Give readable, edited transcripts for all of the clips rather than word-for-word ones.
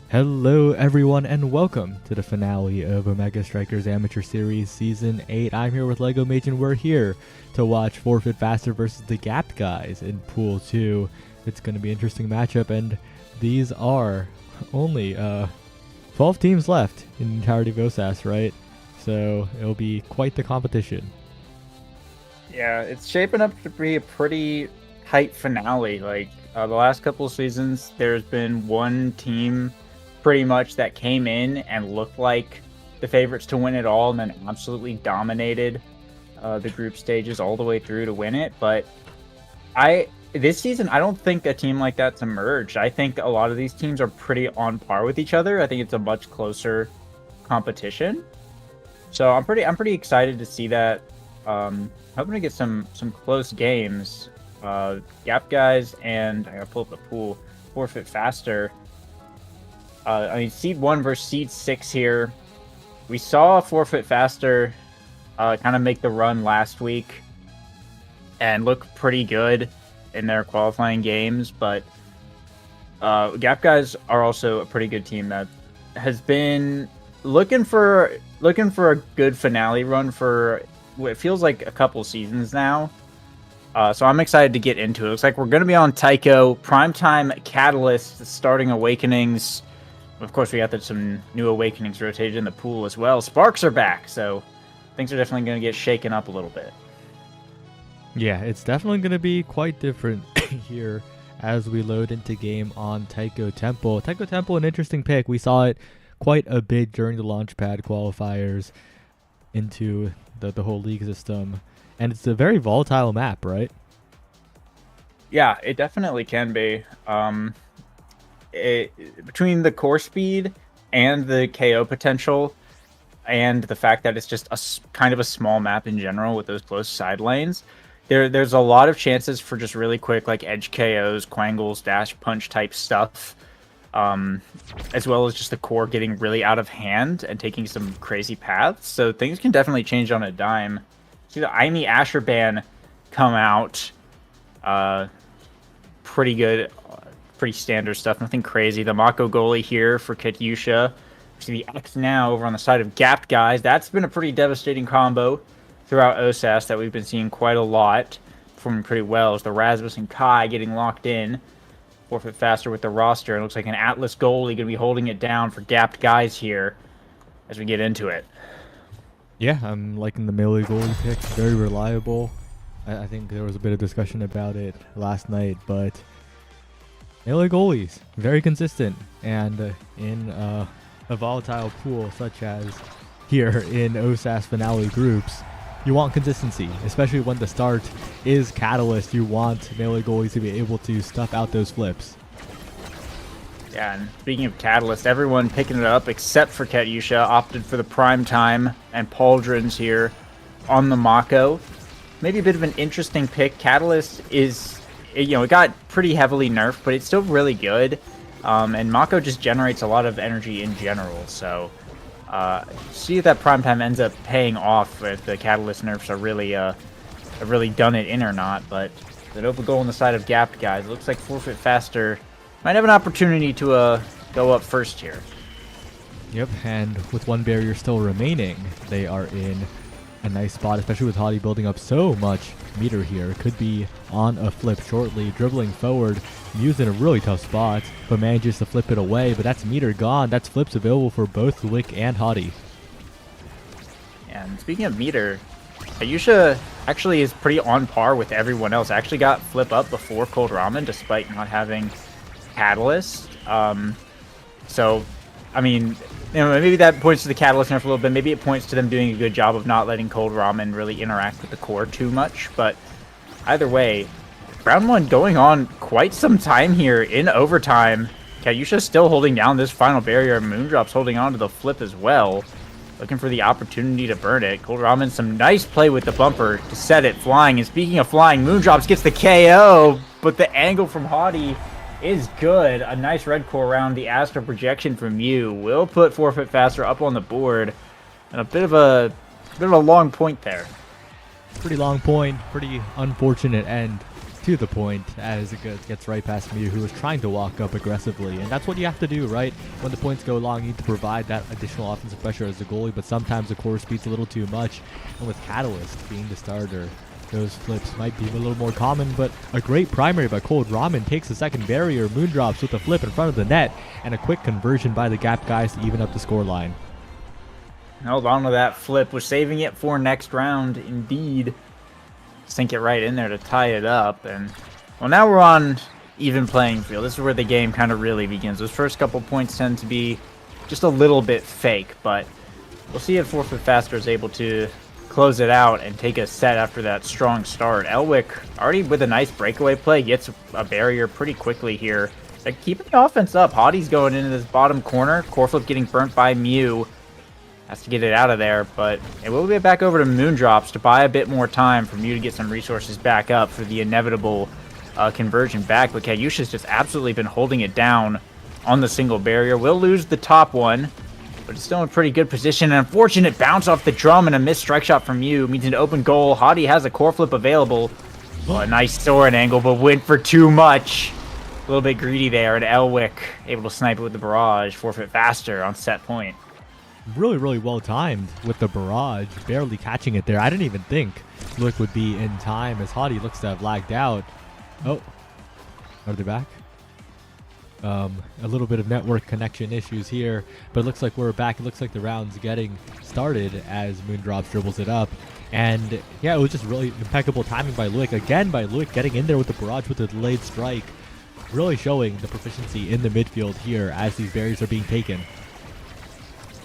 Hello everyone and welcome to the finale of Omega Strikers Amateur Series Season 8. I'm here with Lego Mage and we're here to watch Forfeit Faster versus the Gapped guys in Pool 2. It's going to be an interesting matchup, and these are only 12 teams left in the entirety of OSAS, right? So it'll be quite the competition. Yeah, it's shaping up to be a pretty tight finale. The last couple of seasons, there's been one team pretty much that came in and looked like the favorites to win it all and then absolutely dominated the group stages all the way through to win it. But this season, I don't think a team like that's emerged. I think a lot of these teams are pretty on par with each other. I think it's a much closer competition. So I'm pretty excited to see that. Hoping to get some close games. Gap guys and I gotta pull up the pool. Forfeit Faster. Seed 1 versus Seed 6 here. We saw Forfeit Faster kind of make the run last week and look pretty good in their qualifying games, but Gap guys are also a pretty good team that has been looking for a good finale run for what feels like a couple seasons now. So I'm excited to get into it. Looks like we're going to be on Tycho. Primetime Catalyst starting Awakenings. Of course, we got some new Awakenings rotated in the pool as well. Sparks are back, so things are definitely going to get shaken up a little bit. Yeah, it's definitely going to be quite different here as we load into game on Tycho Temple. Tycho Temple, an interesting pick. We saw it quite a bit during the Launchpad qualifiers into the whole league system. And it's a very volatile map, right? Yeah, it definitely can be. Between the core speed and the KO potential, and the fact that it's just kind of a small map in general with those close side lanes, there's a lot of chances for just really quick like edge KOs, quangles, dash punch type stuff, as well as just the core getting really out of hand and taking some crazy paths. So things can definitely change on a dime. See the Aimi Asher ban come out. Pretty good, pretty standard stuff. Nothing crazy. The Mako goalie here for Katyusha. See the X now over on the side of Gapped guys. That's been a pretty devastating combo throughout OSAS that we've been seeing quite a lot. Performing pretty well as the Rasmus and Kai getting locked in. Forfeit Faster with the roster. It looks like an Atlas goalie going to be holding it down for Gapped guys here as we get into it. Yeah, I'm liking the melee goalie pick. Very reliable. I think there was a bit of discussion about it last night, but melee goalies, very consistent. And in a volatile pool such as here in OSAS finale groups, you want consistency, especially when the start is Catalyst. You want melee goalies to be able to stuff out those flips. Yeah, and speaking of Catalyst, everyone picking it up except for Katyusha opted for the prime time, and Pauldron's here on the Mako. Maybe a bit of an interesting pick. Catalyst is, it got pretty heavily nerfed, but it's still really good. And Mako just generates a lot of energy in general, so see if that prime time ends up paying off if the Catalyst nerfs are really done it in or not. But the open goal on the side of Gapped guys. It looks like Forfeit Faster might have an opportunity to go up first here. Yep, and with one barrier still remaining, they are in a nice spot, especially with Hottie building up so much meter here. Could be on a flip shortly, dribbling forward. Mew's in a really tough spot, but manages to flip it away. But that's meter gone. That's flips available for both Lick and Hottie. And speaking of meter, Ayusha actually is pretty on par with everyone else. Actually got flip up before Cold Ramen, despite not having Catalyst. So, I mean, maybe that points to the Catalyst nerf a little bit. Maybe it points to them doing a good job of not letting Cold Ramen really interact with the core too much. But either way, round one going on quite some time here in overtime. Katyusha still holding down this final barrier. Moondrop's holding on to the flip as well. Looking for the opportunity to burn it. Cold Ramen, some nice play with the bumper to set it flying. And speaking of flying, Moondrops gets the KO, but the angle from Hottie is good. A nice red core around the Astro projection from Mew will put Forfeit Faster up on the board. And a bit of a long point there. Pretty long point, pretty unfortunate end to the point as it gets right past Mew, who is trying to walk up aggressively. And that's what you have to do, right? When the points go long, you need to provide that additional offensive pressure as the goalie, but sometimes the core speed's a little too much. And with Catalyst being the starter, those flips might be a little more common, but a great primary by Cold Ramen takes the second barrier. Moondrops with a flip in front of the net, and a quick conversion by the Gap guys to even up the scoreline. Held on to that flip, was saving it for next round, indeed. Sink it right in there to tie it up, and well, now we're on even playing field. This is where the game kind of really begins. Those first couple points tend to be just a little bit fake, but we'll see if 4-Foot Faster is able to close it out and take a set after that strong start. Elwick already with a nice breakaway play gets a barrier pretty quickly here. Like, keeping the offense up. Hottie's going into this bottom corner. Coreflip getting burnt by Mew. Has to get it out of there, but it will get back over to Moondrops to buy a bit more time for Mew to get some resources back up for the inevitable conversion back. But Kayusha's just absolutely been holding it down on the single barrier. Will lose the top one, but it's still in a pretty good position. An unfortunate bounce off the drum and a missed strike shot from Mew means an open goal. Hottie has a core flip available. Oh, a nice sword angle, but went for too much. A little bit greedy there, and Elwick able to snipe it with the barrage. 4-Foot Faster on set point. Really, really well timed with the barrage, barely catching it there. I didn't even think Luke would be in time as Hottie looks to have lagged out. Oh, are they back? A little bit of network connection issues here, but it looks like we're back. It looks like the round's getting started as Moondrops dribbles it up. And yeah, it was just really impeccable timing by Luik. Again, by Luik getting in there with the barrage with the delayed strike. Really showing the proficiency in the midfield here as these barriers are being taken.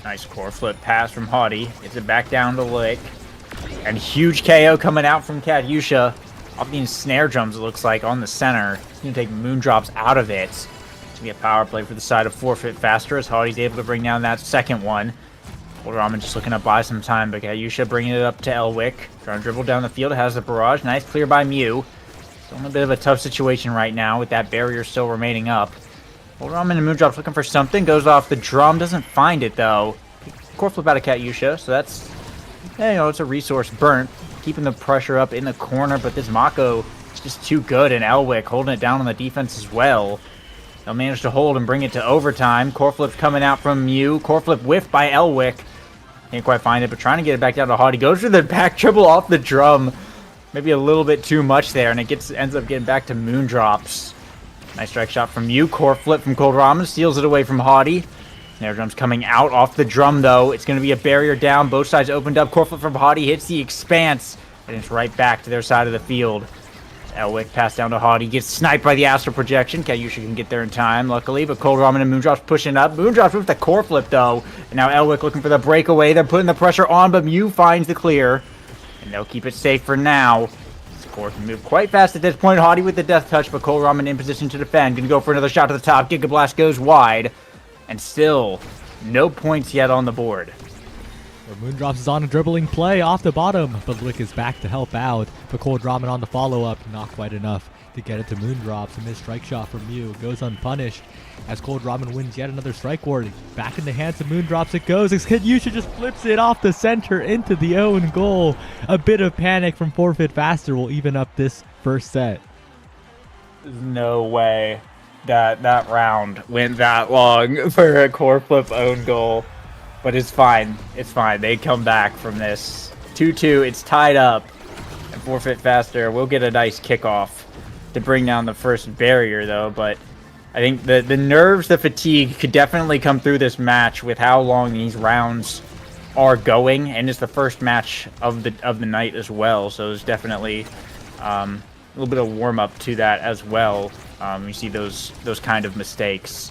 Nice core flip pass from Hottie. Gets it back down to Lick. And huge KO coming out from Katyusha. Off the snare drums, it looks like, on the center. He's going to take Moondrops out of it. It's going to be a power play for the side of 4-Foot Faster as Hottie's able to bring down that second one. Cold Ramen just looking to buy some time, but Katyusha bringing it up to Elwick. Trying to dribble down the field. Has the barrage. Nice clear by Mew. Still in a bit of a tough situation right now with that barrier still remaining up. Cold Ramen and Moondrops looking for something. Goes off the drum. Doesn't find it, though. Core flip out of Katyusha, so that's, it's a resource burnt. Keeping the pressure up in the corner, but this Mako is just too good, and Elwick holding it down on the defense as well. They'll manage to hold and bring it to overtime. Core flip coming out from Mew. Core flip whiffed by Elwick. Can't quite find it, but trying to get it back down to Hottie. Goes for the back dribble off the drum. Maybe a little bit too much there, and it ends up getting back to Moondrops. Nice strike shot from Mew. Core flip from Cold Ramen. Steals it away from Hottie. Snare drum's coming out off the drum, though. It's going to be a barrier down. Both sides opened up. Core flip from Hottie hits the expanse, and it's right back to their side of the field. Elwick passed down to Hottie. Gets sniped by the astral projection. Katyusha can get there in time, luckily, but Cold Ramen and Moondrops pushing up. Moondrops with the core flip, though. And now Elwick looking for the breakaway. They're putting the pressure on, but Mew finds the clear. And they'll keep it safe for now. Core can move quite fast at this point. Hottie with the death touch, but Cold Ramen in position to defend. Gonna go for another shot to the top. Giga Blast goes wide. And still, no points yet on the board. Moondrops is on a dribbling play off the bottom, but Luik is back to help out. But Cold Ramen on the follow-up, not quite enough to get it to Moondrops. A missed strike shot from Mew goes unpunished as Cold Ramen wins yet another strike ward. Back in the hands of Moondrops it goes. Katyusha just flips it off the center into the own goal. A bit of panic from 4-Foot Faster will even up this first set. There's no way that round went that long for a core flip own goal, but it's fine. It's fine. They come back from this 2-2. It's tied up, and 4-Foot Faster will get a nice kickoff to bring down the first barrier, though. But I think the nerves, the fatigue could definitely come through this match with how long these rounds are going, and it's the first match of the night as well. So there's definitely a little bit of warm up to that as well. You see those kind of mistakes.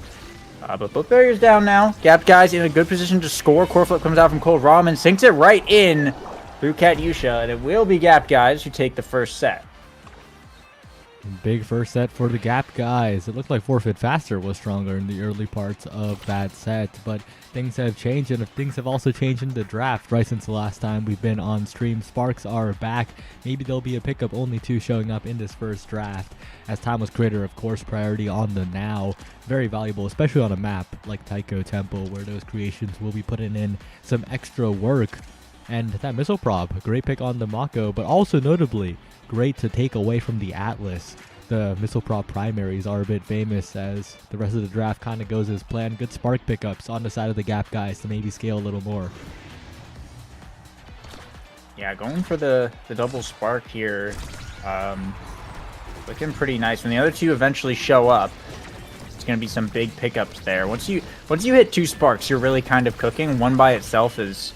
But both barriers down now. Gap guys in a good position to score. Core flip comes out from Cold Ramen. Sinks it right in through Katyusha. And it will be Gap guys who take the first set. Big first set for the Gap guys. It looked like 4-Foot Faster was stronger in the early parts of that set, but things have changed, and things have also changed in the draft right since the last time we've been on stream. Sparks are back. Maybe there'll be a pickup, only 2 showing up in this first draft. As Timeless Creator, of course, priority on the now. Very valuable, especially on a map like Taiko Temple, where those creations will be putting in some extra work. And that missile prop, a great pick on the Mako, but also notably great to take away from the Atlas. The missile prop primaries are a bit famous as the rest of the draft kind of goes as planned. Good spark pickups on the side of the gap guys to maybe scale a little more. Yeah, going for the double spark here. Looking pretty nice. When the other two eventually show up, it's going to be some big pickups there. Once you hit 2 sparks, you're really kind of cooking. One by itself is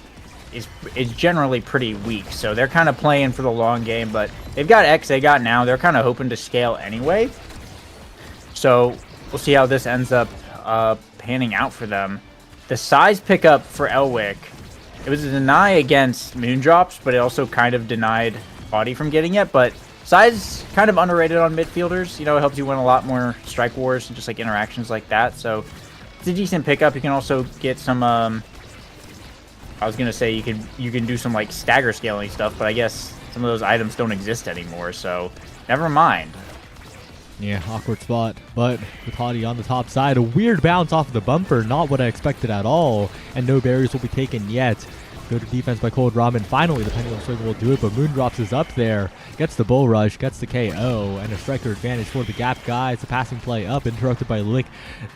generally pretty weak. So they're kind of playing for the long game, but they've got X, they got now. They're kind of hoping to scale anyway. So we'll see how this ends up panning out for them. The size pickup for Elwick, it was a deny against Moondrops, but it also kind of denied Body from getting it. But size kind of underrated on midfielders. You know, it helps you win a lot more strike wars and just like interactions like that. So it's a decent pickup. You can also get some I was gonna say you can do some like stagger scaling stuff, but I guess some of those items don't exist anymore, so never mind. Yeah, awkward spot, but with Hadi on the top side, a weird bounce off of the bumper, not what I expected at all, and no barriers will be taken yet. Good defense by Cold Ramen. Finally, the Pendulum Swing will do it, but Moondrops is up there. Gets the Bull Rush, gets the KO, and a striker advantage for the Gap guys. The passing play up, interrupted by Lick.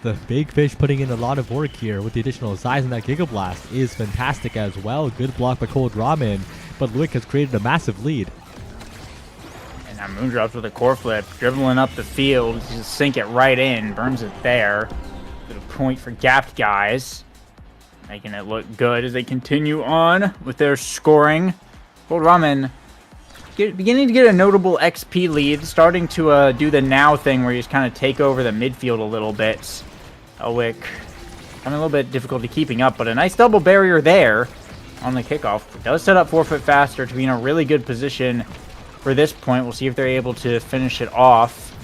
The Big Fish putting in a lot of work here with the additional size, and that Giga Blast is fantastic as well. Good block by Cold Ramen, but Lick has created a massive lead. And now Moondrops with a core flip, dribbling up the field, just sink it right in, burns it there. Good a point for Gap guys. Making it look good as they continue on with their scoring. Cold Ramen beginning to get a notable XP lead, starting to do the now thing where you just kind of take over the midfield a little bit. Elwick having a little bit difficulty keeping up, but a nice double barrier there on the kickoff. It does set up 4 foot faster to be in a really good position for this point. We'll see if they're able to finish it off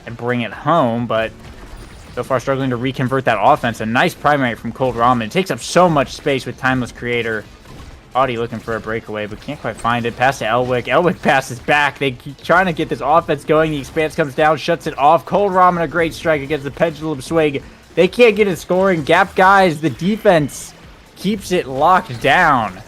and bring it home, but so far struggling to reconvert that offense. A nice primary from Cold Ramen. It takes up so much space with Timeless Creator. Audie looking for a breakaway, but can't quite find it. Pass to Elwick. Elwick passes back. They keep trying to get this offense going. The expanse comes down, shuts it off. Cold Ramen, a great strike against the Pendulum Swing. They can't get it scoring. Gap guys, the defense keeps it locked down.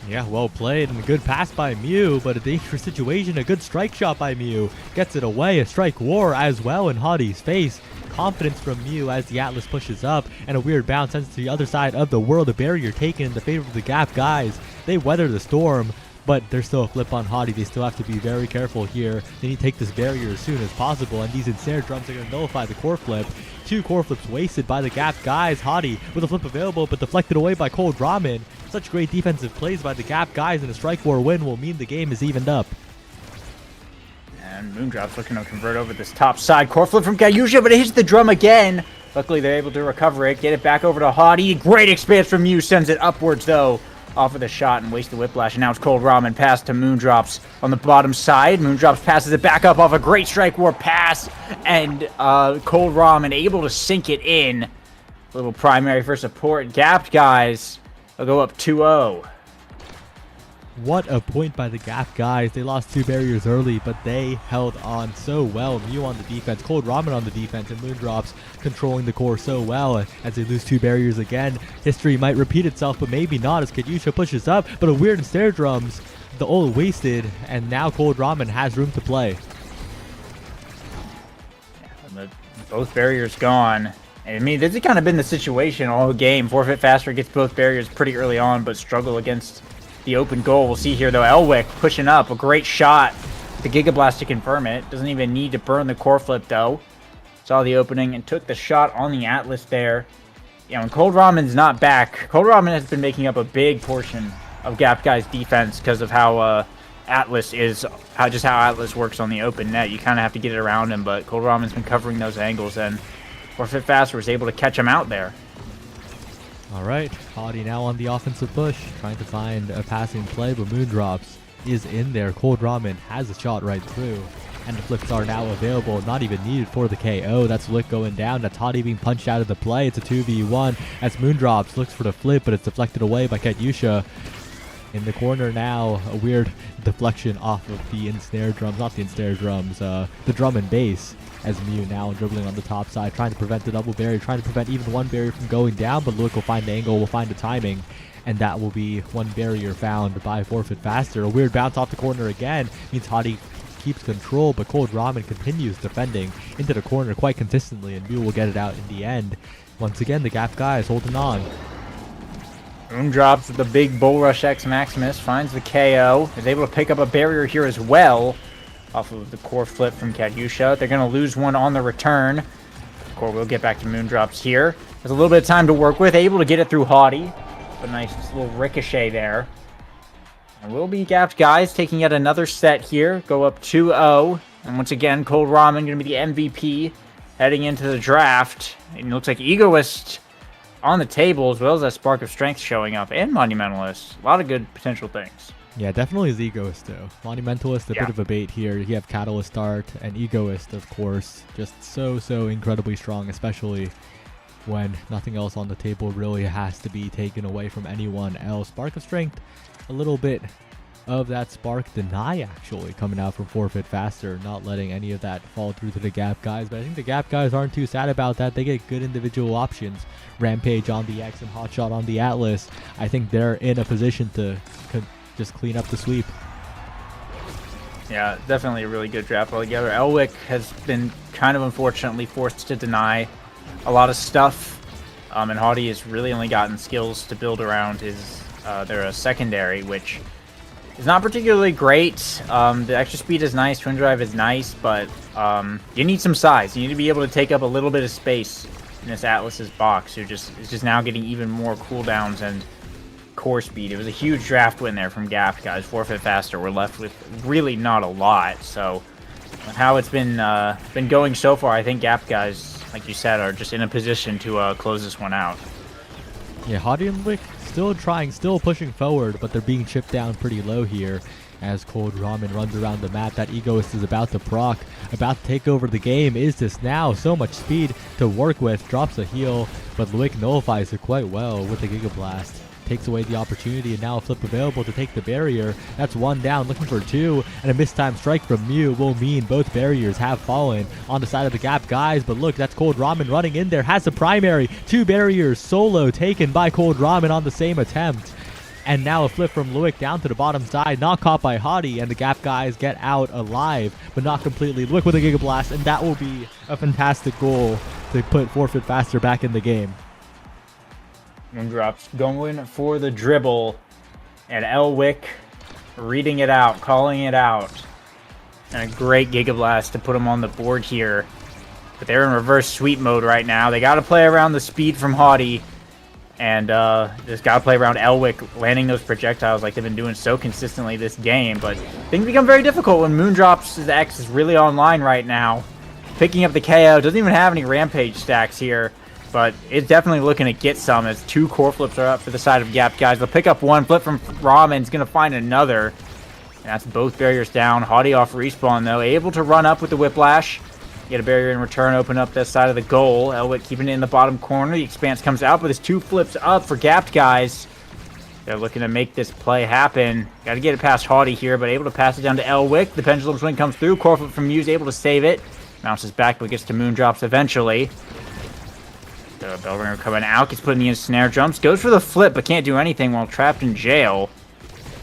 Yeah, well played, and a good pass by Mew, but a dangerous situation. A good strike shot by Mew. Gets it away. A strike war as well in Hadi's face. Confidence from Mew as the Atlas pushes up, and a weird bounce sends to the other side of the world. A barrier taken in the favor of the Gap guys. They weather the storm, but there's still a flip on Hadi. They still have to be very careful here. They need to take this barrier as soon as possible, and these ensnare drums are going to nullify the core flip. 2 core flips wasted by the Gap guys. Hadi with a flip available, but deflected away by Cold Ramen. Such great defensive plays by the Gap guys, and a strike war win will mean the game is evened up. And Moondrops looking to convert over this top side. Core flip from Gayusha, but it hits the drum again. Luckily, they're able to recover it. Get it back over to Hadi. Great expanse from Mew. Sends it upwards, though, off of the shot and wastes the whiplash. And now it's Cold Ramen. Pass to Moondrops on the bottom side. Moondrops passes it back up off a great strike war pass. And Cold Ramen able to sink it in. Little primary for support. Gapped guys. They'll go up 2-0. What a point by the Gap guys. They lost 2 barriers early, but they held on so well. Mew on the defense, Cold Ramen on the defense, and Moondrops controlling the core so well as they lose 2 barriers again. History might repeat itself, but maybe not as Kadyusha pushes up, but a weird snare drums. The ult wasted, and now Cold Ramen has room to play. Yeah, both barriers gone. I mean, this has kind of been the situation all game. 4 foot faster gets both barriers pretty early on, but struggle against the open goal. We'll see here, though. Elwick pushing up. A great shot. The Giga Blast to confirm it. Doesn't even need to burn the core flip, though. Saw the opening and took the shot on the Atlas there. You know, when Cold Ramen's not back, Cold Ramen has been making up a big portion of Gap Guy's defense because of how Atlas is, how Atlas works on the open net. You kind of have to get it around him, but Cold Ramen's been covering those angles, and 4 foot faster was able to catch him out there. All right, Hadi now on the offensive push, trying to find a passing play, but Moondrops is in there. Cold Ramen has a shot right through, and the flips are now available, not even needed for the KO. That's Lick going down. That's Hadi being punched out of the play. It's a 2v1 as Moondrops looks for the flip, but it's deflected away by Katyusha. In the corner now, a weird deflection off of the ensnare drums, not the ensnare drums, the drum and bass. as Mew now dribbling on the top side, trying to prevent the double barrier, trying to prevent even one barrier from going down, but Luik will find the angle, will find the timing, and that will be one barrier found by Forfeit Faster. A weird bounce off the corner again means Hadi keeps control, but Cold Ramen continues defending into the corner quite consistently, and Mew will get it out in the end. Once again, the Gap guys holding on. Moondrops with the big Bull Rush X Maximus, finds the KO, is able to pick up a barrier here as well, off of the core flip from Katyusha. They're going to lose one on the return. Core will get back to Moondrops here. There's a little bit of time to work with, able to get it through Hadi. A nice little ricochet there. And will be Gapped guys taking yet another set here. Go up 2-0. And once again, Cold Ramen going to be the MVP heading into the draft. And it looks like Egoist on the table, as well as that Spark of Strength showing up. And Monumentalist. A lot of good potential things. Yeah, definitely is Egoist, though. Monumentalist, a bit of a bait here. You have Catalyst Start, and Egoist, of course. Just so incredibly strong, especially when nothing else on the table really has to be taken away from anyone else. Spark of Strength, a little bit of that Spark Deny, actually, coming out from Forfeit Faster, not letting any of that fall through to the Gap guys. But I think the Gap guys aren't too sad about that. They get good individual options. Rampage on the X and Hotshot on the Atlas. I think they're in a position to just clean up the sweep. Yeah, definitely a really good draft altogether. Elwick has been kind of unfortunately forced to deny a lot of stuff, and Hadi has really only gotten skills to build around his their secondary, which is not particularly great. The extra speed is nice, twin drive is nice, but you need some size. You need to be able to take up a little bit of space in this Atlas's box, who is just now getting even more cooldowns and core speed. It was a huge draft win there from Gap guys. Forfeit Faster. We're left with really not a lot. So how it's been going so far, I think Gap guys, like you said, are just in a position to close this one out. Yeah, Hadi and Wick still trying, still pushing forward, but they're being chipped down pretty low here as Cold Ramen runs around the map. That Egoist is about to proc, about to take over the game. Is this now? So much speed to work with. Drops a heal, but Luik nullifies it quite well with the Giga Blast. Takes away the opportunity, and now a flip available to take the barrier. That's one down, looking for two, and a mistimed strike from Mew will mean both barriers have fallen on the side of the Gap guys. But look, that's Cold Ramen running in there, has the primary. Two barriers solo taken by Cold Ramen on the same attempt. And now a flip from Luik down to the bottom side, not caught by Hadi, and the Gap guys get out alive, but not completely. Luik with a Giga Blast, and that will be a fantastic goal to put Forfeit Faster back in the game. Moondrops going for the dribble, and Elwick reading it out, calling it out. And a great Giga Blast to put him on the board here. But they're in reverse sweep mode right now. They got to play around the speed from Hadi, and just got to play around Elwick landing those projectiles like they've been doing so consistently this game. But things become very difficult when Moondrops' X is really online right now. Picking up the KO, doesn't even have any Rampage stacks here. But it's definitely looking to get some as two core flips are up for the side of Gap guys. They'll pick up one, flip from Ramen's going to find another. And that's both barriers down. Hadi off respawn though, able to run up with the Whiplash. Get a barrier in return, open up that side of the goal. Elwick keeping it in the bottom corner. The Expanse comes out, but his two flips up for Gap guys. They're looking to make this play happen. Got to get it past Hadi here, but able to pass it down to Elwick. The pendulum swing comes through. Core flip from Muse, able to save it. Bounces back, but gets to Moondrops eventually. The Bellringer coming out, gets put in the snare, jumps, goes for the flip, but can't do anything while trapped in jail.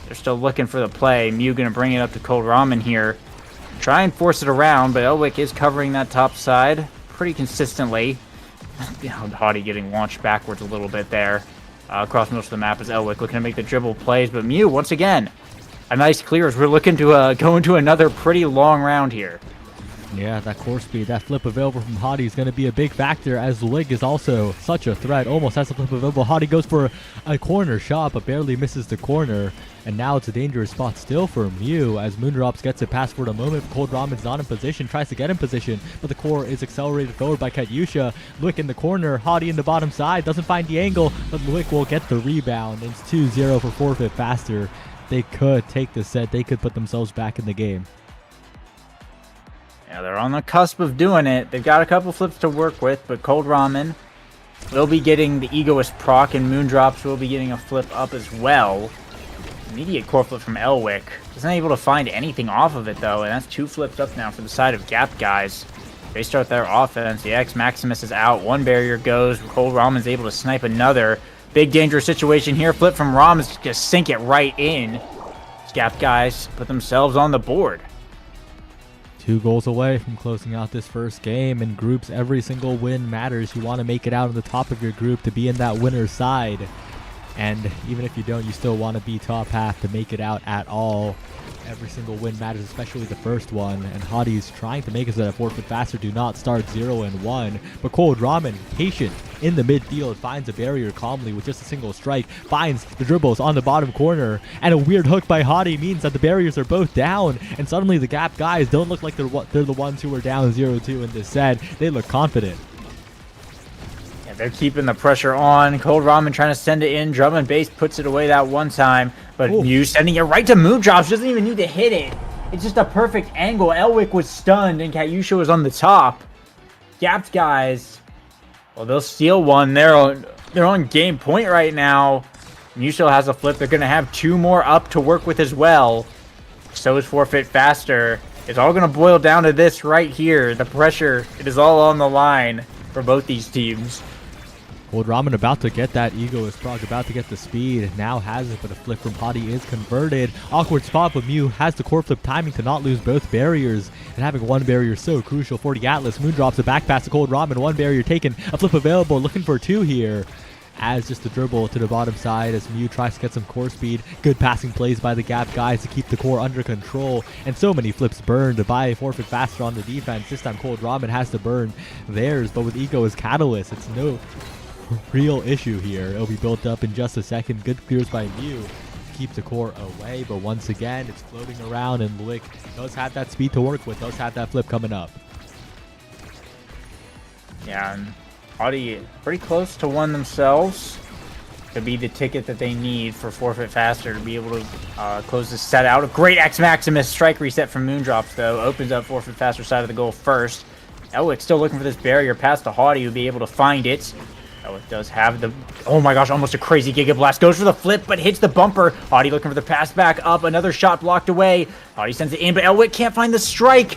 They're still looking for the play. Mew gonna bring it up to Cold Ramen here. Try and force it around, but Elwick is covering that top side pretty consistently. Hadi getting launched backwards a little bit there. Across most of the map is Elwick looking to make the dribble plays, but Mew, once again, a nice clear as we're looking to go into another pretty long round here. Yeah, that core speed, that flip available from Hadi is going to be a big factor, as Lig is also such a threat. Almost has a flip available. Hadi goes for a corner shot, but barely misses the corner. And now it's a dangerous spot still for Mew, as Moondrops gets it past for the moment. Cold Ramen's not in position, tries to get in position, but the core is accelerated forward by Katyusha. Luik in the corner, Hadi in the bottom side, doesn't find the angle, but Luik will get the rebound. It's 2-0 for Forfeit Faster. They could take the set, they could put themselves back in the game. Yeah, they're on the cusp of doing it. They've got a couple flips to work with, but Cold Ramen will be getting the Egoist proc, and Moondrops will be getting a flip up as well. Immediate core flip from Elwick. Isn't able to find anything off of it, though, and that's two flips up now for the side of Gap guys. they start their offense. The X Maximus is out. One barrier goes. Cold Ramen's able to snipe another. Big dangerous situation here. Flip from Ramen's just sink it right in. Gap guys put themselves on the board. 2 goals away from closing out this first game. In groups, every single win matters. You want to make it out on the top of your group to be in that winner's side. And even if you don't, you still want to be top half to make it out at all. Every single win matters, especially the first one. And Hadi's trying to make it so that forfeit faster do not start 0-1. But Cold Ramen, patient in the midfield, finds a barrier calmly with just a single strike. Finds the dribbles on the bottom corner. And a weird hook by Hadi means that the barriers are both down. And suddenly the Gap guys don't look like they're the ones who were down 0-2 in this set. They look confident. They're keeping the pressure on. Cold Ramen trying to send it in. Drum and Bass puts it away that one time. But Mew sending it right to Moondrops. Doesn't even need to hit it. It's just a perfect angle. Elwick was stunned and Katyusha was on the top. Gapped guys. Well, they'll steal one. They're on game point right now. Mew still has a flip. They're going to have 2 more up to work with as well. So is forfeit faster. It's all going to boil down to this right here. The pressure, it is all on the line for both these teams. Cold Ramen about to get that ego as Prague about to get the speed. Now has it, but a flip from Hadi is converted. Awkward spot, but Mew has the core flip timing to not lose both barriers. And having one barrier so crucial for the Atlas. Moondrops a back pass to Cold Ramen. 1 barrier taken. A flip available. Looking for 2 here. As just a dribble to the bottom side as Mew tries to get some core speed. Good passing plays by the Gap guys to keep the core under control. And so many flips burned by forfeit faster on the defense. This time Cold Ramen has to burn theirs, but with ego as catalyst, it's no real issue here. It'll be built up in just a second. Good clears by Mew. Keep the core away, but once again, it's floating around, and Lick does have that speed to work with, does have that flip coming up. Yeah, and Audi pretty close to one themselves. Could be the ticket that they need for forfeit faster to be able to close this set out. A great X Maximus strike reset from Moondrops, though. Opens up forfeit faster side of the goal first. Elwick still looking for this barrier past the Haughty, who'll be able to find it. Elwick does have the... Oh my gosh, almost a crazy Giga Blast. Goes for the flip, but hits the bumper. Haughty looking for the pass back up. Another shot blocked away. Haughty sends it in, but Elwick can't find the strike.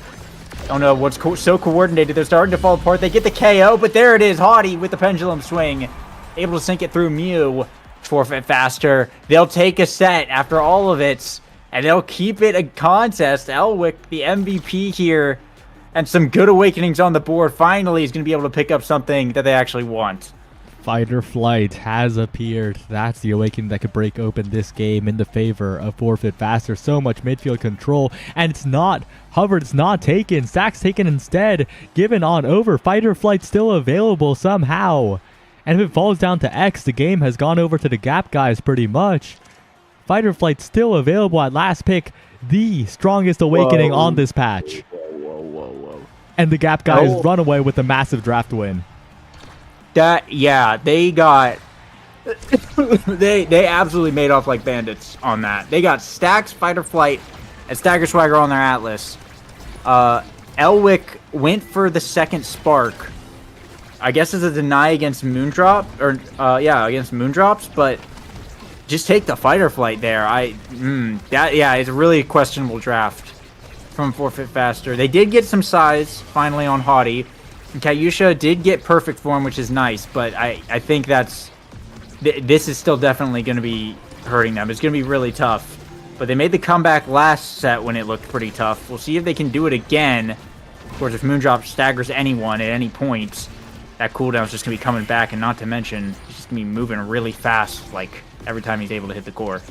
Oh no, what's so coordinated. They're starting to fall apart. They get the KO, but there it is. Haughty with the pendulum swing. Able to sink it through Mew. Forfeit faster. They'll take a set after all of it, and they'll keep it a contest. Elwick, the MVP here, and some good awakenings on the board. Finally, is going to be able to pick up something that they actually want. Fight or Flight has appeared. That's the awakening that could break open this game in the favor of forfeit faster. So much midfield control, and it's not hovered, it's not taken. Stack's taken instead, given on over. Fight or Flight still available somehow. And if it falls down to X, the game has gone over to the Gap guys pretty much. Fight or Flight still available at last pick. The strongest awakening on this patch. Whoa. And the Gap guys run away with a massive draft win. Yeah, they got... they absolutely made off like bandits on that. They got Stacks, Fight or Flight, and Stagger Swagger on their Atlas. Elwick went for the second Spark. I guess it's a deny against Moondrop, or yeah, against Moondrops, but just take the Fight or Flight there. It's a really questionable draft from Forfeit Faster. They did get some size finally on Haughty, and Katyusha did get perfect form, which is nice, but I think this is still definitely going to be hurting them. It's going to be really tough, but they made the comeback last set when it looked pretty tough. We'll see if they can do it again. Of course, if Moondrop staggers anyone at any point, that cooldown is just going to be coming back, and not to mention, he's just going to be moving really fast, like, every time he's able to hit the core.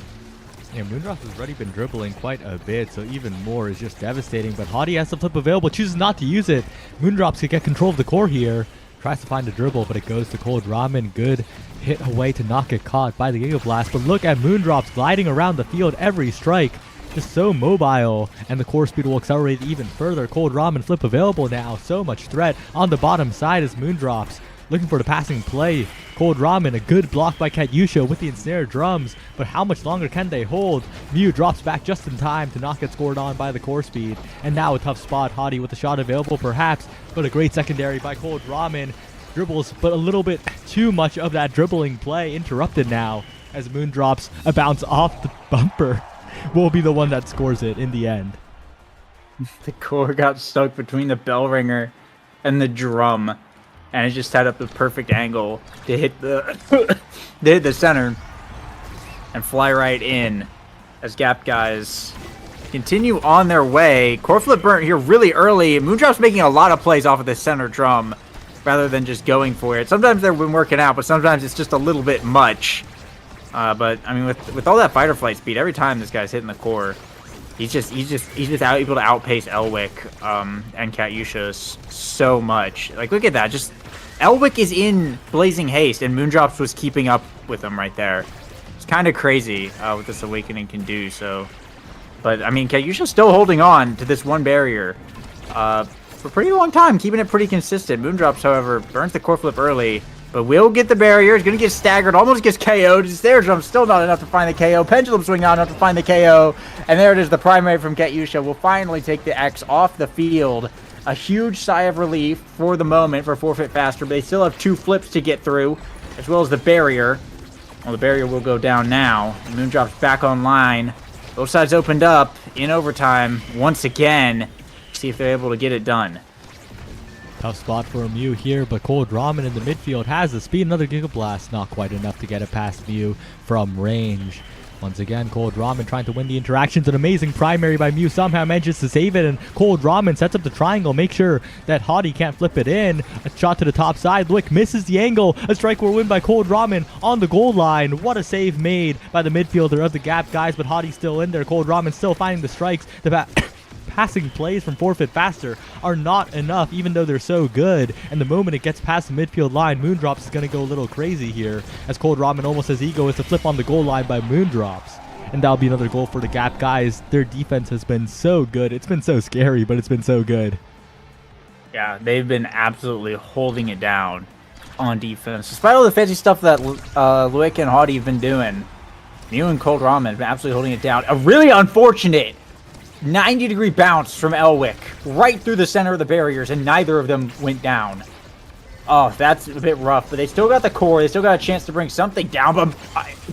Yeah, Moondrop has already been dribbling quite a bit, so even more is just devastating. But Haughty has the flip available, chooses not to use it. Moondrops could get control of the core here. Tries to find a dribble, but it goes to Cold Ramen. Good hit away to not get caught by the Giga Blast. But look at Moondrops gliding around the field every strike. Just so mobile, and the core speed will accelerate even further. Cold Ramen flip available now. So much threat on the bottom side as Moondrops looking for the passing play. Cold Ramen, a good block by Katyusha with the ensnared drums, but how much longer can they hold? Mew drops back just in time to not get scored on by the core speed, and now a tough spot. Haughty with a shot available perhaps, but a great secondary by Cold Ramen. Dribbles, but a little bit too much of that dribbling play interrupted now as Moondrops a bounce off the bumper will be the one that scores it in the end. The core got stuck between the bell ringer and the drum, and it just set up the perfect angle to hit the to hit the center and fly right in as Gap guys continue on their way. Core flip burnt here really early. Moondrop's making a lot of plays off of the center drum rather than just going for it. Sometimes they've been working out, but sometimes it's just a little bit much. But I mean, with all that fight or flight speed, every time this guy's hitting the core, he's just able to outpace Elwick and Katyusha so much. Like, look at that. Just Elwick is in blazing haste, and Moondrops was keeping up with him right there. It's kind of crazy what this Awakening can do. So, but I mean, Katyusha's still holding on to this one barrier for a pretty long time, keeping it pretty consistent. Moondrops, however, burns the core flip early, but will get the barrier. He's going to get staggered, almost gets KO'd. His Snare Drum still not enough to find the KO. Pendulum Swing not enough to find the KO. And there it is, the primary from Katyusha will finally take the X off the field. A huge sigh of relief for the moment for Forfeit Faster, but they still have 2 flips to get through, as well as the barrier. Well, the barrier will go down now. Moondrop's back online. Both sides opened up in overtime once again. See if they're able to get it done. Tough spot for Mew here, but Cold Ramen in the midfield has the speed. Another Giga Blast, not quite enough to get it past Mew from range. Once again, Cold Ramen trying to win the interactions. An amazing primary by Mew, somehow manages to save it, and Cold Ramen sets up the triangle, make sure that Hottie can't flip it in. A shot to the top side, Wick misses the angle. A strike will win by Cold Ramen on the goal line. What a save made by the midfielder of the Gap guys, but Hottie's still in there. Cold Ramen still finding the strikes. The passing plays from Forfeit Faster are not enough, even though they're so good. And the moment it gets past the midfield line, Moondrops is going to go a little crazy here, as Cold Ramen almost has ego as to flip on the goal line by Moondrops. And that'll be another goal for the Gap guys. Their defense has been so good. It's been so scary, but it's been so good. Yeah, they've been absolutely holding it down on defense. Despite all the fancy stuff that Luik and Hottie have been doing, Mew and Cold Ramen have been absolutely holding it down. A really unfortunate 90-degree bounce from Elwick right through the center of the barriers, and neither of them went down. Oh, that's a bit rough, but they still got the core. They still got a chance to bring something down, but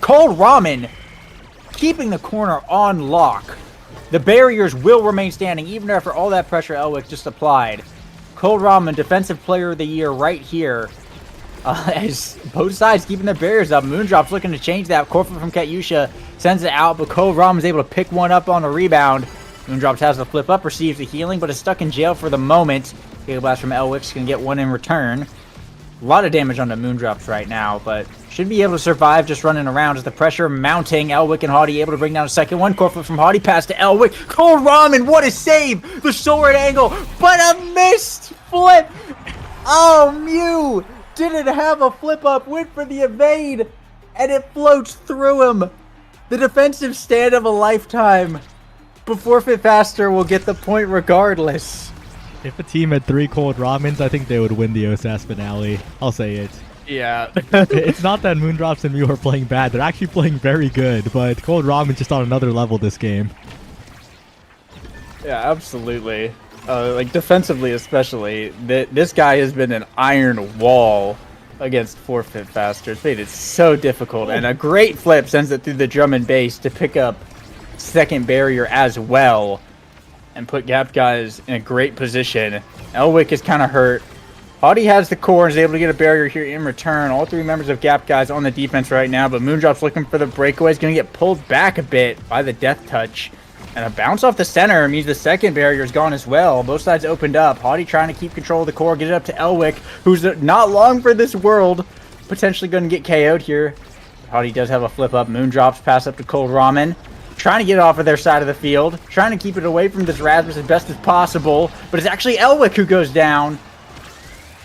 Cold Ramen keeping the corner on lock. The barriers will remain standing even after all that pressure Elwick just applied. Cold Ramen, Defensive Player of the Year right here. As both sides keeping their barriers up. Moondrop's looking to change that. Core flip from Katyusha sends it out, but Cold Ramen's able to pick one up on a rebound. Moondrops has the flip up, receives the healing, but is stuck in jail for the moment. Giga Blast from Elwick's going to get one in return. A lot of damage on the Moondrops right now, but should be able to survive just running around as the pressure mounting. Elwick and Hottie able to bring down a second one. Core flip from Hottie, pass to Elwick. Cold Ramen, what a save! The sword angle, but a missed flip! Oh, Mew didn't have a flip up, went for the evade, and it floats through him. The defensive stand of a lifetime. But Forfeit Faster will get the point regardless. If a team had 3 Cold Ramens, I think they would win the OSAS finale. I'll say it. Yeah. It's not that Moondrops and Mew are playing bad. They're actually playing very good, but Cold Ramen's just on another level this game. Yeah, absolutely. Like, defensively especially, this guy has been an iron wall against Forfeit Faster. It's made it so difficult, and a great flip sends it through the drum and bass to pick up second barrier as well and put Gap guys in a great position. Elwick is kind of hurt. Hottie has the core and is able to get a barrier here in return. All 3 members of Gap guys on the defense right now, but Moondrop's looking for the breakaway. He's going to get pulled back a bit by the death touch. And a bounce off the center means the second barrier is gone as well. Both sides opened up. Hottie trying to keep control of the core, get it up to Elwick, who's not long for this world. Potentially going to get KO'd here. Hottie does have a flip up. Moondrops pass up to Cold Ramen. Trying to get it off of their side of the field. Trying to keep it away from this Rasmus as best as possible. But it's actually Elwick who goes down.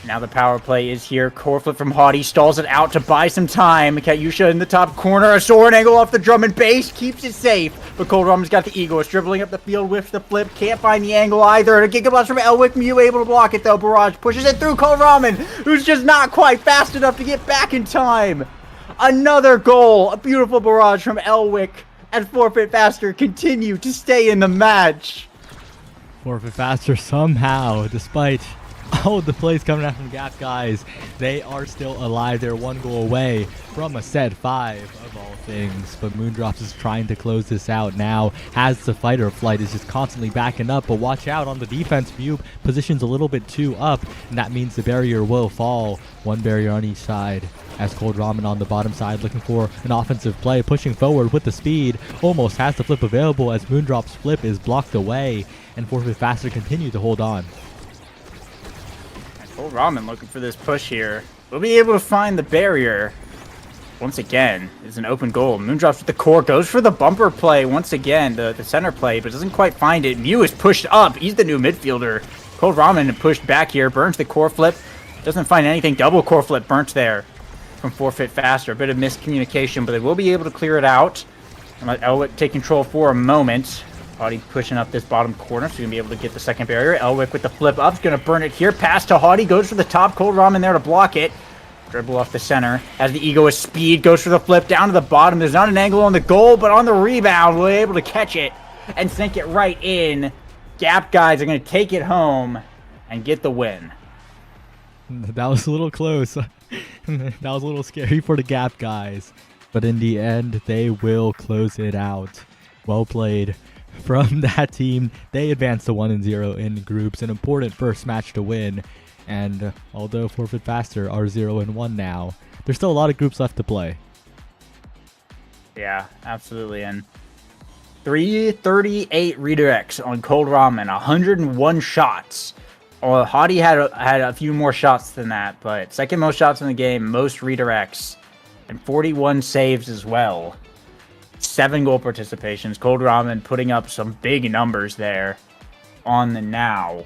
Now the power play is here. Core flip from Hottie. Stalls it out to buy some time. Katyusha in the top corner. A sword angle off the drum and bass. Keeps it safe. But Cold Ramen's got the ego. It's dribbling up the field. Whiffs the flip. Can't find the angle either. And a Giga Blast from Elwick. Mew able to block it though. Barrage pushes it through Cold Ramen, who's just not quite fast enough to get back in time. Another goal. A beautiful barrage from Elwick. And Forfeit Faster continue to stay in the match. Forfeit Faster somehow, despite Oh, the plays coming out from Gap guys. They are still alive. They're one goal away from a set 5 of all things. But Moondrops is trying to close this out now. Has the fighter flight is just constantly backing up. But watch out on the defense. View positions a little bit too up. And that means the barrier will fall. One barrier on each side. As Cold Ramen on the bottom side looking for an offensive play. Pushing forward with the speed. Almost has the flip available as Moondrop's flip is blocked away. And Forfeit Faster continue to hold on. Cold Ramen looking for this push here. We'll be able to find the barrier. Once again, is an open goal. Moondrops with the core, goes for the bumper play once again, the center play, but doesn't quite find it. Mew is pushed up. He's the new midfielder. Cold Ramen pushed back here, burns the core flip. Doesn't find anything. Double core flip burnt there from Forfeit Faster. A bit of miscommunication, but they will be able to clear it out and let Elwick take control for a moment. Haughty pushing up this bottom corner, so he's going to be able to get the second barrier. Elwick with the flip up, is going to burn it here. Pass to Haughty, goes for the top. Cold Ramen there to block it. Dribble off the center. As the Ego with speed, goes for the flip down to the bottom. There's not an angle on the goal, but on the rebound, we're able to catch it and sink it right in. Gap guys are going to take it home and get the win. That was a little close. That was a little scary for the Gap guys. But in the end, they will close it out. Well played from that team. They advanced to 1-0 in groups, an important first match to win. And although Forfeit Faster are 0-1 now, there's still a lot of groups left to play. Yeah, absolutely. And 338 redirects on Cold Ramen, 101 shots. Well, Haughty had a few more shots than that, but second most shots in the game, most redirects, and 41 saves as well. 7 goal participations. Cold Ramen putting up some big numbers there on the now.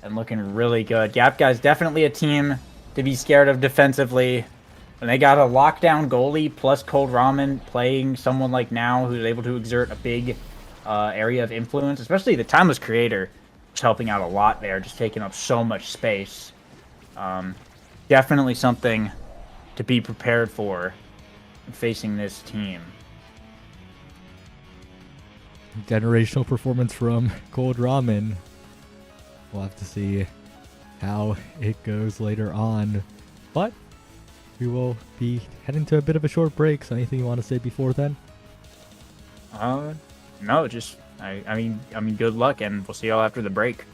And looking really good. Gap guys definitely a team to be scared of defensively. And they got a lockdown goalie plus Cold Ramen playing someone like now who's able to exert a big area of influence. Especially the Timeless Creator is helping out a lot there. Just taking up so much space. Definitely something to be prepared for facing this team. Generational performance from Cold Ramen. We'll have to see how it goes later on. But we will be heading to a bit of a short break. So anything you want to say before then? No, just I mean good luck, and we'll see y'all after the break.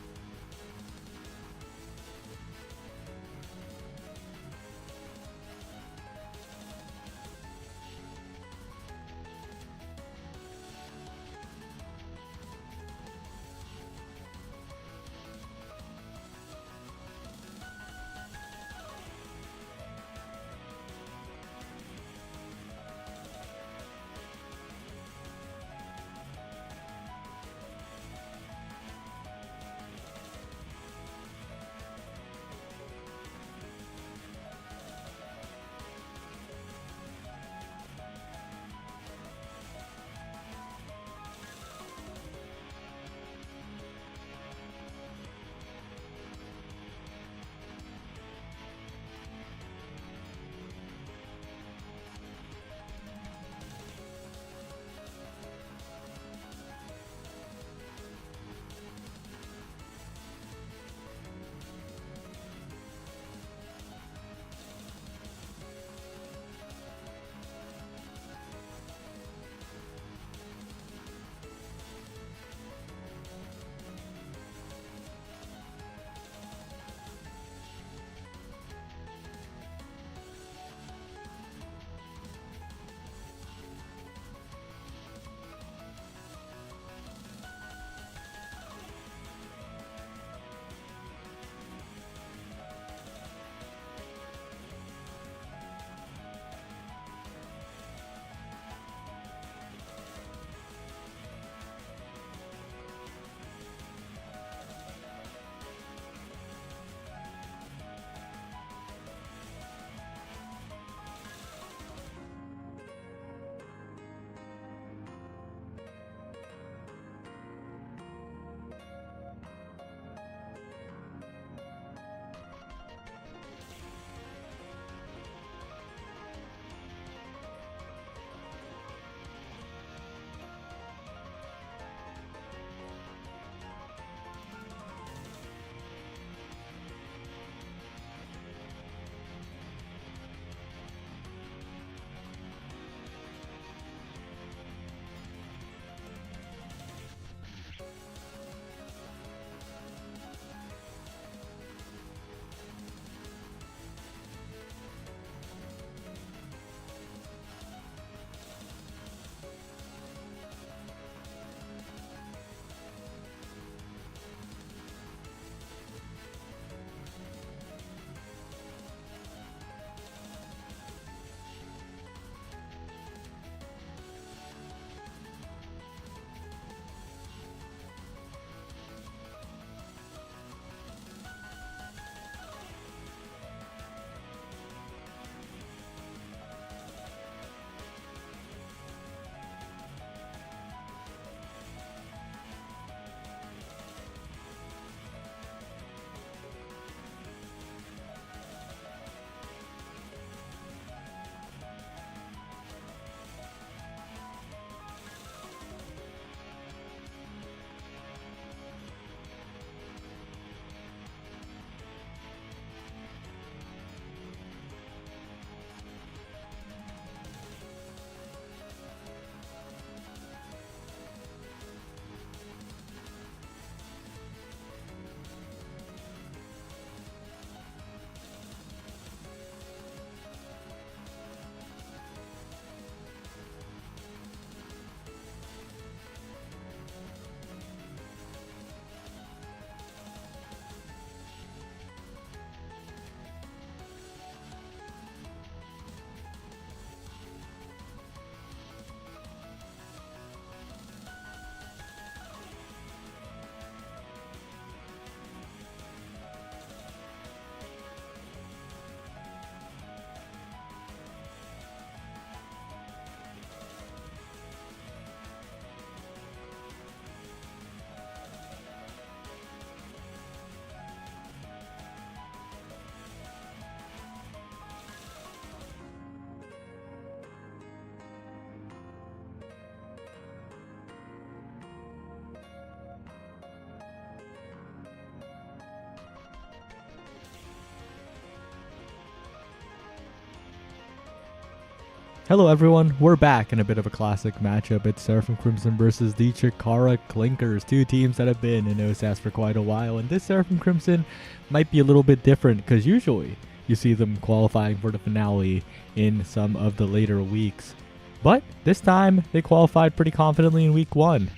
Hello everyone, we're back in a bit of a classic matchup. It's Seraphim Crimson versus the Chikara Clinkers, two teams that have been in OSAS for quite a while, and this Seraphim Crimson might be a little bit different because usually you see them qualifying for the finale in some of the later weeks. But this time they qualified pretty confidently in week 1.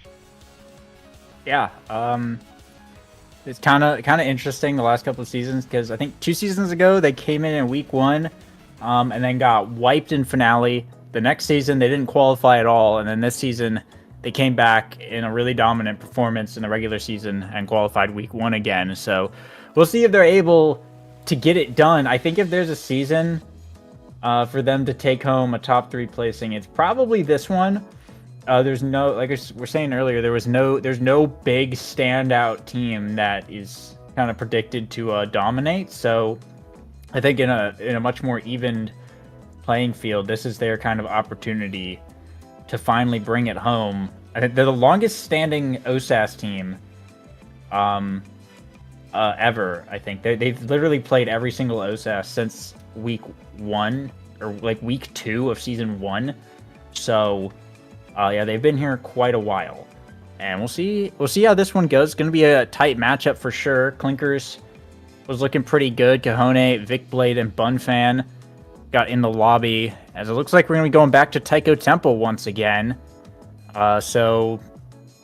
Yeah, it's kind of interesting the last couple of seasons because I think 2 seasons ago they came in week 1. And then got wiped in finale. The next season, they didn't qualify at all. And then this season, they came back in a really dominant performance in the regular season and qualified week 1 again. So we'll see if they're able to get it done. I think if there's a season for them to take home a top 3 placing, it's probably this one. There's no, like we're saying earlier, there's no big standout team that is kind of predicted to dominate. So I think in a much more evened playing field, this is their kind of opportunity to finally bring it home. I think they're the longest standing OSAS team ever. I think they've literally played every single OSAS since week 1 or like week 2 of season 1. So yeah, they've been here quite a while, and we'll see how this one goes. It's going to be a tight matchup for sure. Clinkers was looking pretty good. Kahone, Vicblade, and Bunfan got in the lobby, as it looks like we're going to be going back to Taiko Temple once again. So,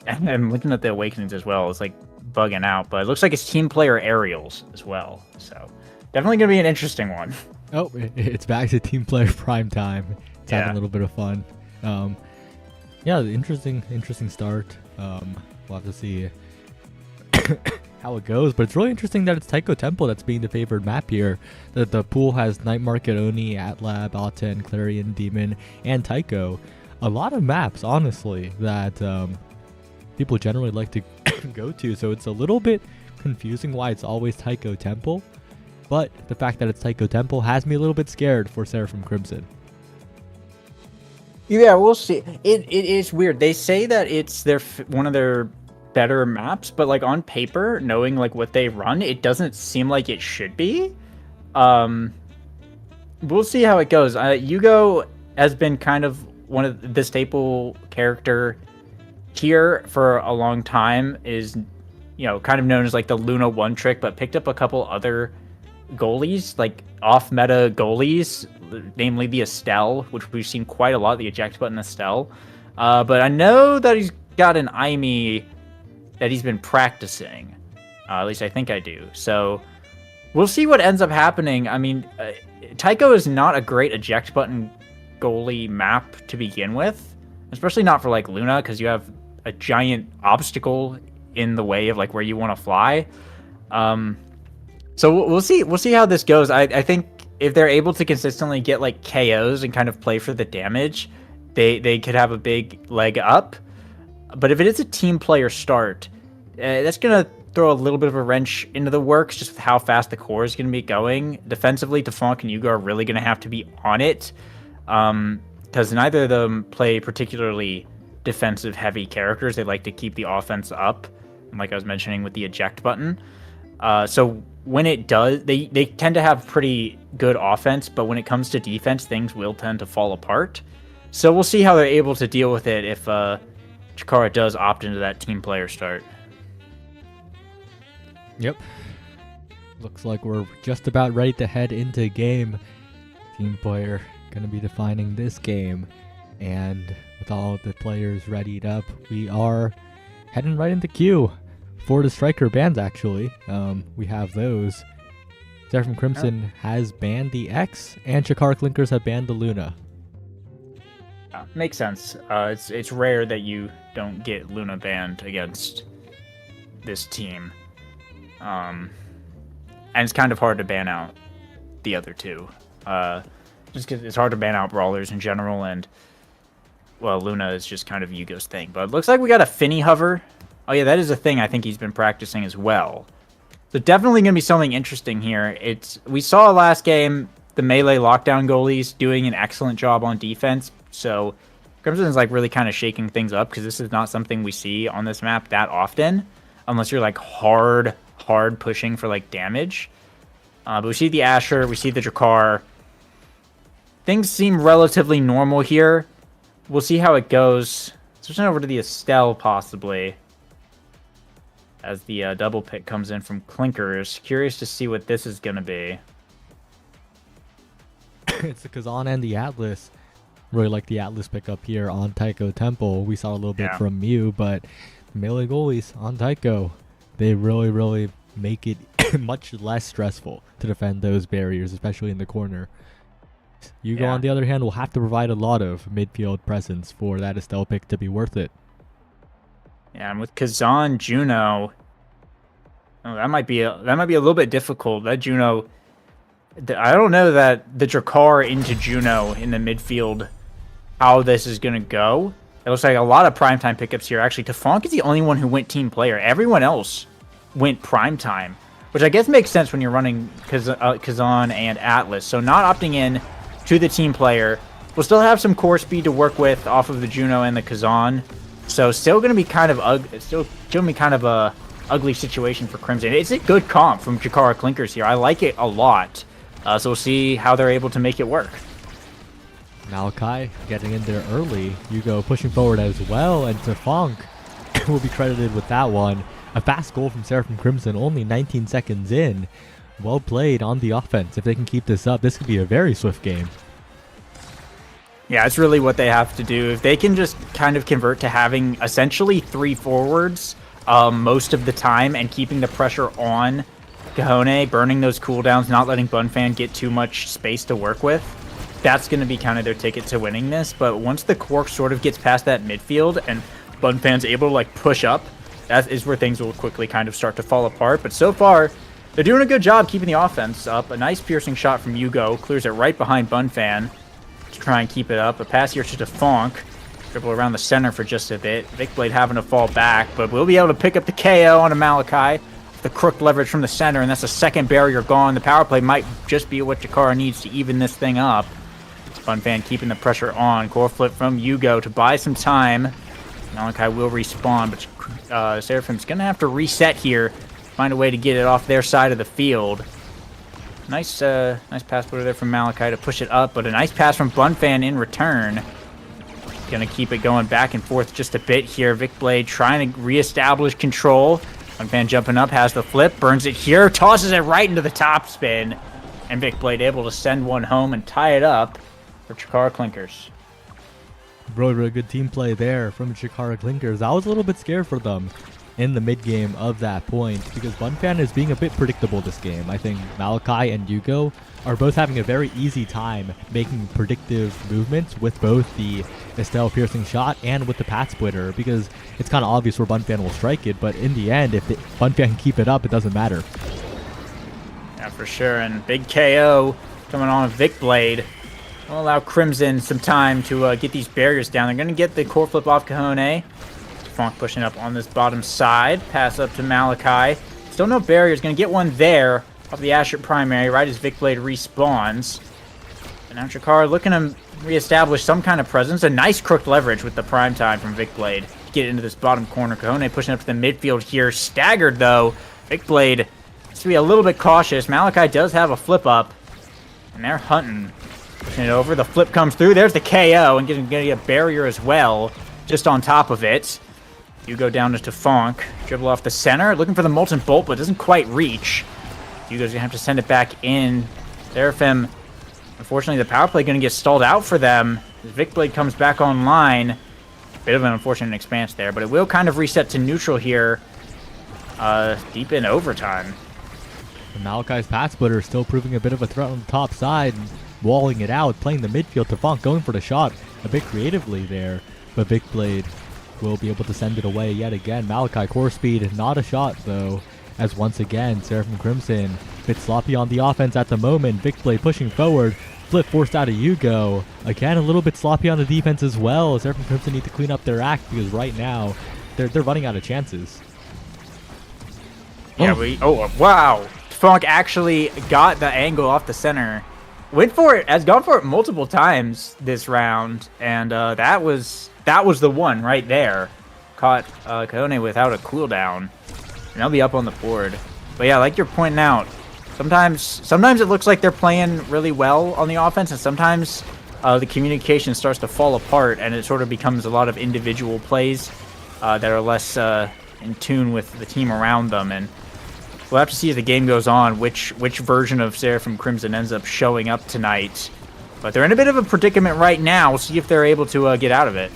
and I'm looking at the Awakenings as well. It's like bugging out, but it looks like it's team player aerials as well. So, definitely going to be an interesting one. Oh, it's back to team player prime time. It's having a little bit of fun. Yeah, interesting start. We'll have to see how it goes, but it's really interesting that it's Taiko Temple that's being the favored map here. That the pool has Night Market, Oni, Atlab, Alten, Clarion, Demon, and Taiko. A lot of maps, honestly, that people generally like to go to, so it's a little bit confusing why it's always Taiko Temple, but the fact that it's Taiko Temple has me a little bit scared for Seraphim Crimson. Yeah, we'll see. It is weird. They say that it's one of their better maps, but like on paper, knowing like what they run, it doesn't seem like it should be. We'll see how it goes. Yugo has been kind of one of the staple character here for a long time. Is, you know, kind of known as like the Luna one trick, but picked up a couple other goalies, like off meta goalies, namely the Estelle, which we've seen quite a lot, the eject button Estelle. But I know that he's got an Aimi that he's been practicing. At least I think I do. So we'll see what ends up happening. I mean, Taiko is not a great eject button goalie map to begin with, especially not for like Luna, because you have a giant obstacle in the way of like where you want to fly. So we'll see how this goes. I think if they're able to consistently get like KOs and kind of play for the damage, they could have a big leg up. But if it is a team player start, that's going to throw a little bit of a wrench into the works just with how fast the core is going to be going. Defensively, Tefunk and Yugo are really going to have to be on it, because neither of them play particularly defensive-heavy characters. They like to keep the offense up, like I was mentioning with the eject button. So when it does, they tend to have pretty good offense, but when it comes to defense, things will tend to fall apart. So we'll see how they're able to deal with it if Chikara does opt into that team player start. Yep. Looks like we're just about ready to head into game. Team player going to be defining this game. And with all the players readied up, we are heading right into queue for the striker bans, actually. We have those. Seraphim Crimson has banned the X, and Chikara Clinkers have banned the Luna. Makes sense. It's rare that you don't get Luna banned against this team. And it's kind of hard to ban out the other two. Just because it's hard to ban out brawlers in general, and, well, Luna is just kind of Yugo's thing. But it looks like we got a Finny hover. Oh yeah, that is a thing I think he's been practicing as well. So definitely going to be something interesting here. We saw last game the melee lockdown goalies doing an excellent job on defense. So Crimson is like really kind of shaking things up, because this is not something we see on this map that often, unless you're like hard pushing for like damage. But we see the Asher, we see the Drakkar. things seem relatively normal here. We'll see how it goes. Switching over to the Estelle, possibly. As the double pick comes in from Clinkers. Curious to see what this is going to be. It's the Kazan and the Atlas. Really like the Atlas pickup here on Taiko Temple. We saw a little bit from Mew, but melee goalies on Taiko, they really make it much less stressful to defend those barriers, especially in the corner. Yugo, on the other hand, will have to provide a lot of midfield presence for that Estelle pick to be worth it. Yeah, and with Kazan Juno, that might be a little bit difficult. That Juno, I don't know that the Drakkar into Juno in the midfield, how this is gonna go. It looks like a lot of primetime pickups here. Actually, Tafonk is the only one who went team player. Everyone else went primetime, which I guess makes sense when you're running Kazan and Atlas. So not opting in to the team player. We'll still have some core speed to work with off of the Juno and the Kazan. So still going to be kind of a ugly situation for Crimson. It's a good comp from Chikara Clinkers here. I like it a lot. So we'll see how they're able to make it work. Malachi getting in there early. Yugo pushing forward as well, and Tafonk will be credited with that one. A fast goal from Seraphim Crimson, only 19 seconds in. Well played on the offense. If they can keep this up, this could be a very swift game. Yeah, it's really what they have to do. If they can just kind of convert to having essentially 3 forwards most of the time and keeping the pressure on Kahone, burning those cooldowns, not letting Bunfan get too much space to work with, that's going to be kind of their ticket to winning this. But once the Quark sort of gets past that midfield and Bunfan's able to like push up, that is where things will quickly kind of start to fall apart. But so far, they're doing a good job keeping the offense up. A nice piercing shot from Yugo, clears it right behind Bunfan to try and keep it up. A pass here to Fonk. Dribble around the center for just a bit. Vicblade having to fall back, but we'll be able to pick up the KO on a Malachi. The crooked leverage from the center, and that's a second barrier gone. The power play might just be what Chikara needs to even this thing up. Bunfan keeping the pressure on. Core flip from Yugo to buy some time. Malachi will respawn, but Seraphim's going to have to reset here. Find a way to get it off their side of the field. Nice pass footer there from Malachi to push it up, but a nice pass from Bunfan in return. Gonna keep it going back and forth just a bit here. Vicblade trying to reestablish control. Bunfan jumping up, has the flip, burns it here, tosses it right into the top spin. And Vicblade able to send one home and tie it up for Chikara Clinkers. Really good team play there from Chikara Clinkers. I was a little bit scared for them in the mid-game of that point because Bunfan is being a bit predictable this game. I think Malachi and Yugo are both having a very easy time making predictive movements with both the Estelle piercing shot and with the Pat Splitter because it's kind of obvious where Bunfan will strike it, but in the end, if Bunfan can keep it up, it doesn't matter. Yeah, for sure, and big KO coming on Vicblade. Will allow Crimson some time to get these barriers down. They're going to get the core flip off Kahone. Fonk pushing up on this bottom side. Pass up to Malachi. Still no barriers. Going to get one there off the Asher primary right as Vicblade respawns. And now Chikara looking to reestablish some kind of presence. A nice crooked leverage with the prime time from Vicblade. Get into this bottom corner. Kahone pushing up to the midfield here. Staggered though. Vicblade has to be a little bit cautious. Malachi does have a flip up. And they're hunting. Pushing it over. The flip comes through. There's the KO. And getting a barrier as well. Just on top of it. You go down to Fonk, dribble off the center, looking for the Molten Bolt, but doesn't quite reach. Yugo's gonna have to send it back in. Seraphim, unfortunately, the power play gonna get stalled out for them. Vicblade comes back online. Bit of an unfortunate expanse there, but it will kind of reset to neutral here, deep in overtime. And Malachi's Pat Splitter still proving a bit of a threat on the top side, walling it out, playing the midfield. Fonk going for the shot a bit creatively there, but Vicblade will be able to send it away yet again. Malachi core speed, not a shot though, as once again Seraphim Crimson a bit sloppy on the offense at the moment. Vicblade pushing forward, flip forced out of Yugo. Again, a little bit sloppy on the defense as well. Seraphim Crimson need to clean up their act because right now they're running out of chances. Yeah, wow. Fonk actually got the angle off the center. Went for it, has gone for it multiple times this round, and that was the one right there. Caught Kahone without a cooldown. And they'll be up on the board. But yeah, like you're pointing out, sometimes it looks like they're playing really well on the offense, and sometimes the communication starts to fall apart, and it sort of becomes a lot of individual plays that are less in tune with the team around them. And we'll have to see as the game goes on which version of Seraphim Crimson ends up showing up tonight. But they're in a bit of a predicament right now. We'll see if they're able to get out of it.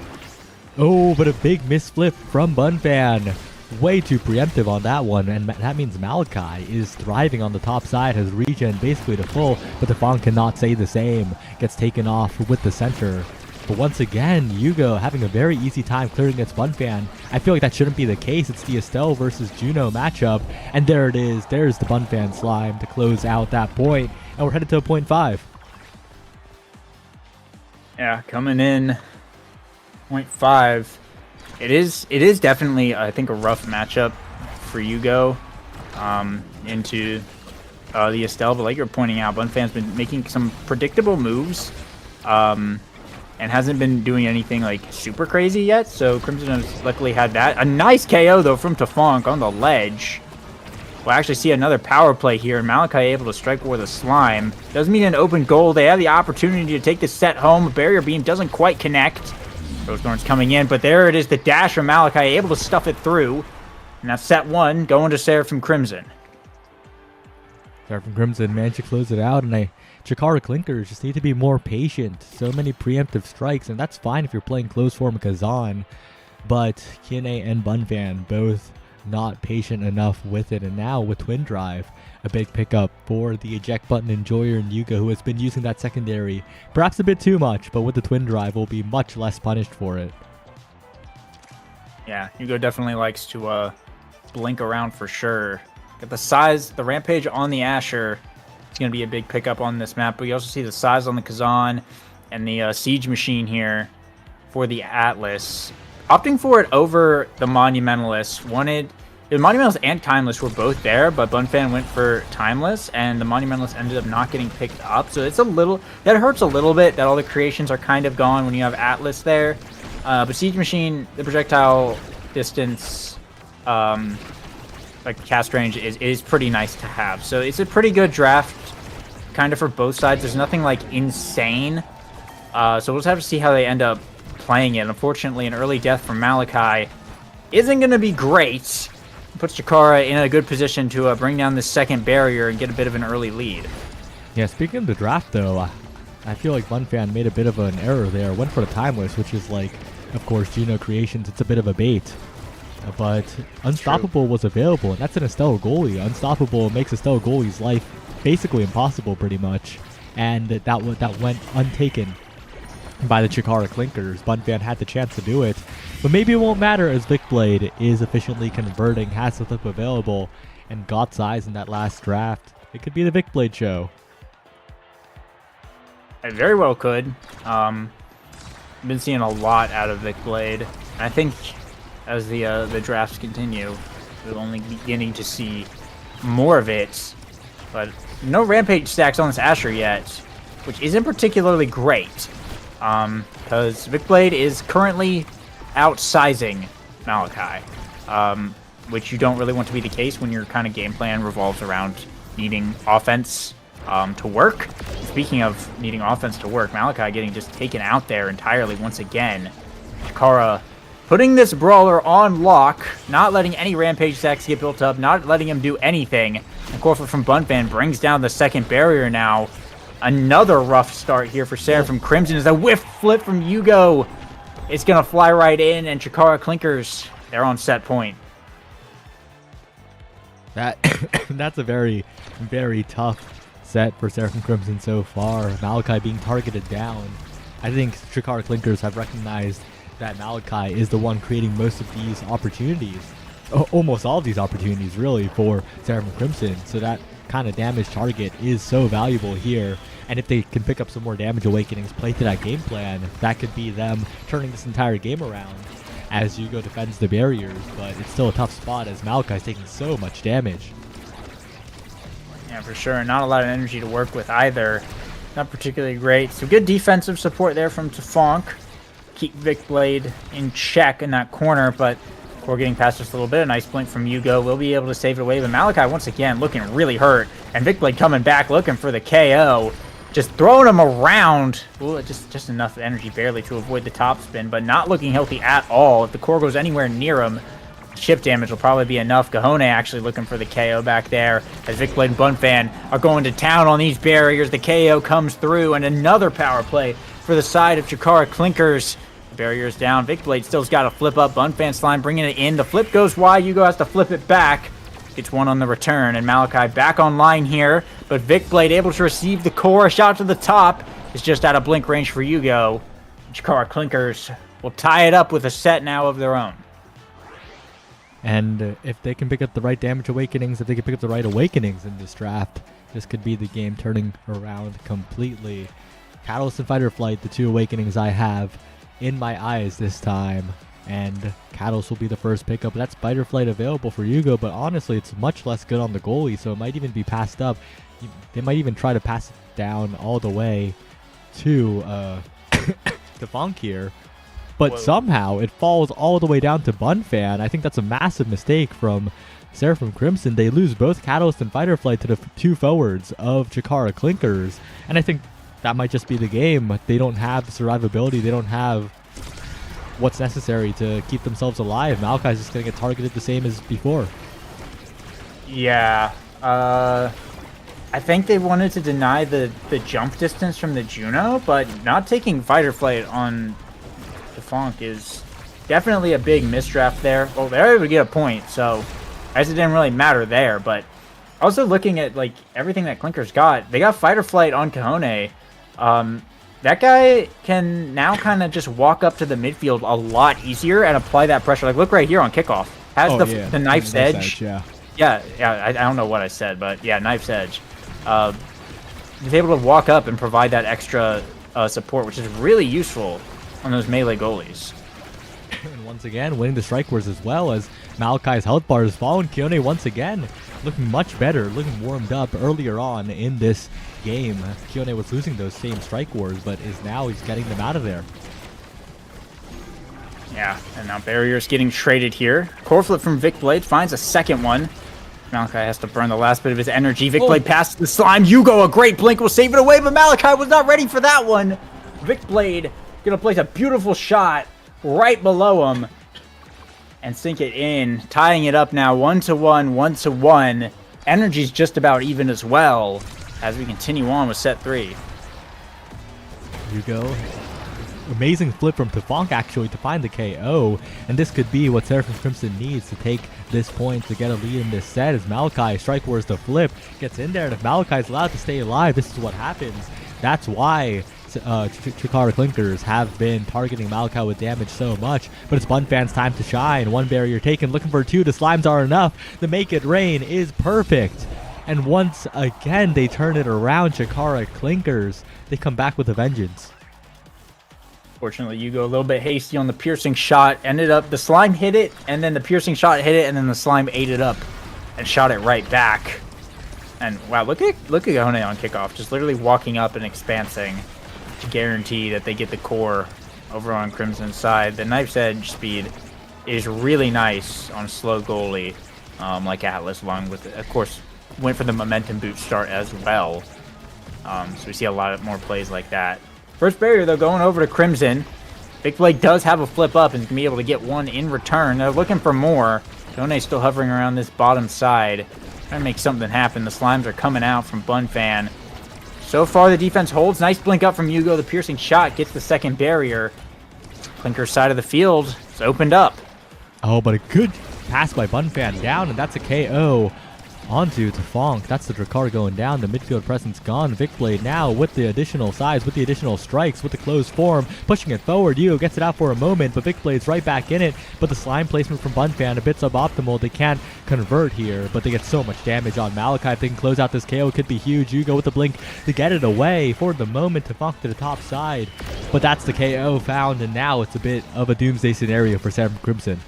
Oh, but a big misflip from Bunfan. Way too preemptive on that one, and that means Malachi is thriving on the top side, has regen basically to full, but Tefong cannot say the same. Gets taken off with the center. But once again, Yugo having a very easy time clearing against Bunfan. I feel like that shouldn't be the case. It's the Estelle versus Juno matchup, and there it is. There's the Bunfan slime to close out that point, and we're headed to a 0.5. Yeah, coming in 0.5. It is definitely, I think, a rough matchup for Yugo into the Estelle. But like you're pointing out, Bunfan's been making some predictable moves and hasn't been doing anything like super crazy yet. So Crimson has luckily had that. A nice KO, though, from Tefong on the ledge. We'll actually see another power play here, and Malachi able to strike with a slime. Doesn't mean an open goal. They have the opportunity to take the set home. A barrier beam doesn't quite connect. Rosethorn's coming in, but there it is, the dash from Malachi, able to stuff it through. And that's set 1, going to Seraphim Crimson. Seraphim Crimson managed to close it out, and Chikara Clinkers just need to be more patient. So many preemptive strikes, and that's fine if you're playing close form Kazan. But Kiene and Bunfan both not patient enough with it, and now with Twin Drive, a big pickup for the eject button enjoyer and Yuga, who has been using that secondary perhaps a bit too much, but with the Twin Drive will be much less punished for it. Yeah, Yugo definitely likes to blink around for sure. Got the size, the Rampage on the Asher. It's going to be a big pickup on this map, but you also see the size on the Kazan and the Siege Machine here for the Atlas. Opting for it over the Monumentalist. The Monumentalist and Timeless were both there, but Bunfan went for Timeless, and the Monumentalist ended up not getting picked up. So it's that hurts a little bit that all the creations are kind of gone when you have Atlas there. But Siege Machine, the projectile distance, like cast range, is pretty nice to have. So it's a pretty good draft, kind of for both sides. There's nothing like insane. So we'll just have to see how they end up playing it. Unfortunately, an early death from Malachi isn't going to be great. Puts Chikara in a good position to bring down the second barrier and get a bit of an early lead. Yeah, speaking of the draft, though, I feel like Bunfan made a bit of an error there. Went for the Timeless, which is like, of course, Juno Creations. It's a bit of a bait. But Unstoppable was available, and that's an Estelle goalie. Unstoppable makes Estelle goalie's life basically impossible, pretty much. And that went untaken by the Chikara Clinkers. Bunfan had the chance to do it, but maybe it won't matter as Vicblade is efficiently converting, has the flip available, and got size in that last draft. It could be the Vicblade show. It very well could. I've been seeing a lot out of Vicblade, and I think as the drafts continue, we'll only be beginning to see more of it. But no Rampage stacks on this Asher yet, which isn't particularly great. Because Vicblade is currently outsizing Malachi, which you don't really want to be the case when your kind of game plan revolves around needing offense to work. Speaking of needing offense to work, Malachi getting just taken out there entirely once again. Chikara putting this brawler on lock, not letting any Rampage stacks get built up, not letting him do anything. And Corflet from Bunfan brings down the second barrier now. Another rough start here for Seraphim Crimson as a whiff flip from Yugo. It's going to fly right in, and Chikara Clinkers, they're on set point. That's a very, very tough set for Seraphim Crimson so far. Malachi being targeted down. I think Chikara Clinkers have recognized that Malachi is the one creating most of these opportunities. Almost all of these opportunities, really, for Seraphim Crimson. So that kind of damage target is so valuable here, and if they can pick up some more damage awakenings, play to that game plan, that could be them turning this entire game around as Yugo defends the barriers. But it's still a tough spot as Malachi's taking so much damage. Yeah, for sure. Not a lot of energy to work with either. Not particularly great. So good defensive support there from Tefong. Keep Vicblade in check in that corner, but we're getting past just a little bit. A nice blink from Yugo. We'll be able to save it away. But Malachi, once again, looking really hurt. And Vicblade coming back, looking for the KO. just throwing him around. Ooh, just enough energy barely to avoid the top spin, but not looking healthy at all. If the core goes anywhere near him, chip damage will probably be enough. Kahone actually looking for the KO back there as Vicblade and Bunfan are going to town on these barriers. The KO comes through, and another power play for the side of Chikara Clinkers. The barrier's down. Vicblade still's got a flip up. Bunfan Slime bringing it in. The flip goes wide. Yugo has to flip it back. Gets one on the return, and Malachi back online here, but Vicblade able to receive the core. A shot to the top is just out of blink range for Yugo. Chikara Clinkers will tie it up with a set now of their own. And if they can pick up the right damage awakenings, if they can pick up the right awakenings in this draft, this could be the game turning around completely. Catalyst and Fighter Flight, the two awakenings I have in my eyes this time. And Catalyst will be the first pickup. That's Fighter Flight available for Yugo, but honestly, it's much less good on the goalie, so it might even be passed up. They might even try to pass it down all the way to Funk here. But somehow it falls all the way down to Bunfan. I think that's a massive mistake from Seraphim Crimson. They lose both Catalyst and Fighter Flight to the two forwards of Chikara Clinkers. And I think that might just be the game. They don't have the survivability. They don't have what's necessary to keep themselves alive. Malachi's just going to get targeted the same as before. Yeah. I think they wanted to deny the jump distance from the Juno, but not taking Fighter Flight on the Funk is definitely a big misdraft there. Well, they're able to get a point, so I guess it didn't really matter there, but also looking at like everything that Clinkers got, they got Fighter Flight on Kahone. That guy can now kind of just walk up to the midfield a lot easier and apply that pressure. Like, look right here on kickoff. Has the knife's edge. Yeah, I don't know what I said, but yeah, knife's edge. He's able to walk up and provide that extra support, which is really useful on those melee goalies. And once again, winning the strike wars as well as Malachi's health bar is falling. Keone once again looking much better, looking warmed up earlier on in this game. Keone was losing those same strike wars, but he's getting them out of there. Yeah, and now barrier's getting traded here. Core flip from Vicblade finds a second one. Malachi has to burn the last bit of his energy. Vicblade passes the slime. Yugo, a great blink, will save it away, but Malachi was not ready for that one. Vicblade gonna place a beautiful shot right below him and sink it in, tying it up now 1-1, 1-1. Energy's just about even as well as we continue on with set 3. Yugo, amazing flip from Tefunk actually to find the KO, and this could be what Seraphim Crimson needs to take this point to get a lead in this set. As Malachi strike wars the flip, gets in there, and if Malachi's allowed to stay alive, this is what happens. That's why Chikara Clinkers have been targeting Malachi with damage so much, but it's Bunfan's time to shine. One barrier taken, looking for two. The slimes are enough. The make it rain is perfect. And once again, they turn it around. Chikara Clinkers, they come back with a vengeance. Fortunately, you go a little bit hasty on the piercing shot. Ended up, the slime hit it, and then the piercing shot hit it, and then the slime ate it up and shot it right back. And wow, look at Kahone on kickoff, just literally walking up and expansing to guarantee that they get the core over on Crimson's side. The knife's edge speed is really nice on slow goalie, like Atlas, along with, of course, went for the momentum boot start as well. So we see a lot more plays like that. First barrier, though, going over to Crimson. Vicblade does have a flip up and can be able to get one in return. They're looking for more. Done's still hovering around this bottom side, trying to make something happen. The slimes are coming out from Bunfan. So far, the defense holds. Nice blink up from Yugo. The piercing shot gets the second barrier. Clinker's side of the field is opened up. Oh, but a good pass by Bunfan down, and that's a KO onto Tefunk. That's the Drakkar going down. The midfield presence gone. Vicblade now with the additional size, with the additional strikes, with the closed form, pushing it forward. Yugo gets it out for a moment, but Vicblade's right back in it. But the slime placement from Bunfan, a bit suboptimal. They can't convert here, but they get so much damage on Malachi. If they can close out this KO, it could be huge. Yugo with the blink to get it away for the moment. Tefunk to the top side, but that's the KO found, and now it's a bit of a doomsday scenario for Seraphim Crimson.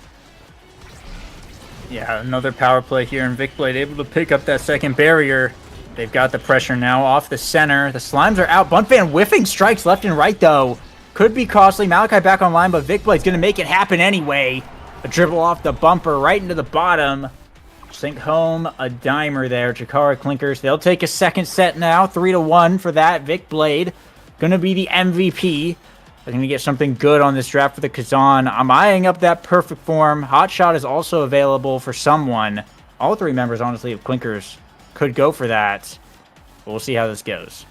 Yeah, another power play here, and Vicblade able to pick up that second barrier. They've got the pressure now off the center. The slimes are out. Bunfan whiffing strikes left and right, though. Could be costly. Malachi back online, but Vicblade's going to make it happen anyway. A dribble off the bumper right into the bottom. Sink home a dimer there. Chikara Clinkers. They'll take a second set now. 3-1 for that. Vic Blade gonna be the MVP. They're gonna get something good on this draft for the Kazan. I'm eyeing up that perfect form. Hot Shot is also available for someone. All three members, honestly, of Clinkers could go for that. But we'll see how this goes.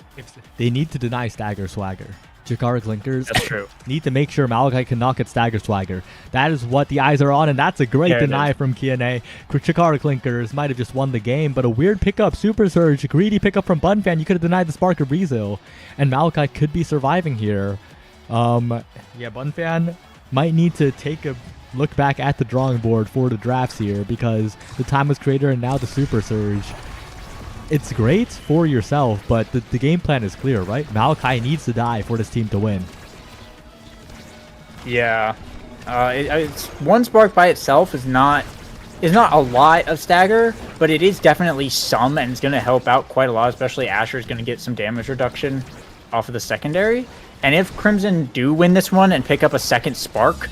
They need to deny Stagger Swagger. Chikara Clinkers That's true. need to make sure Malachi cannot get Stagger Swagger. That is what the eyes are on, and that's a great deny from Kiane. Chikara Clinkers might have just won the game, but a weird pickup, Super Surge, greedy pickup from Bunfan. You could have denied the Spark of Rizzo, and Malachi could be surviving here. Yeah, Bunfan might need to take a look back at the drawing board for the drafts here, because the Timeless Creator and now the Super Surge. It's great for yourself, but the game plan is clear, right? Malachi needs to die for this team to win. Yeah. It's one Spark by itself is not a lot of stagger, but it is definitely some, and it's going to help out quite a lot, especially Asher is going to get some damage reduction off of the secondary. And if Crimson do win this one and pick up a second Spark,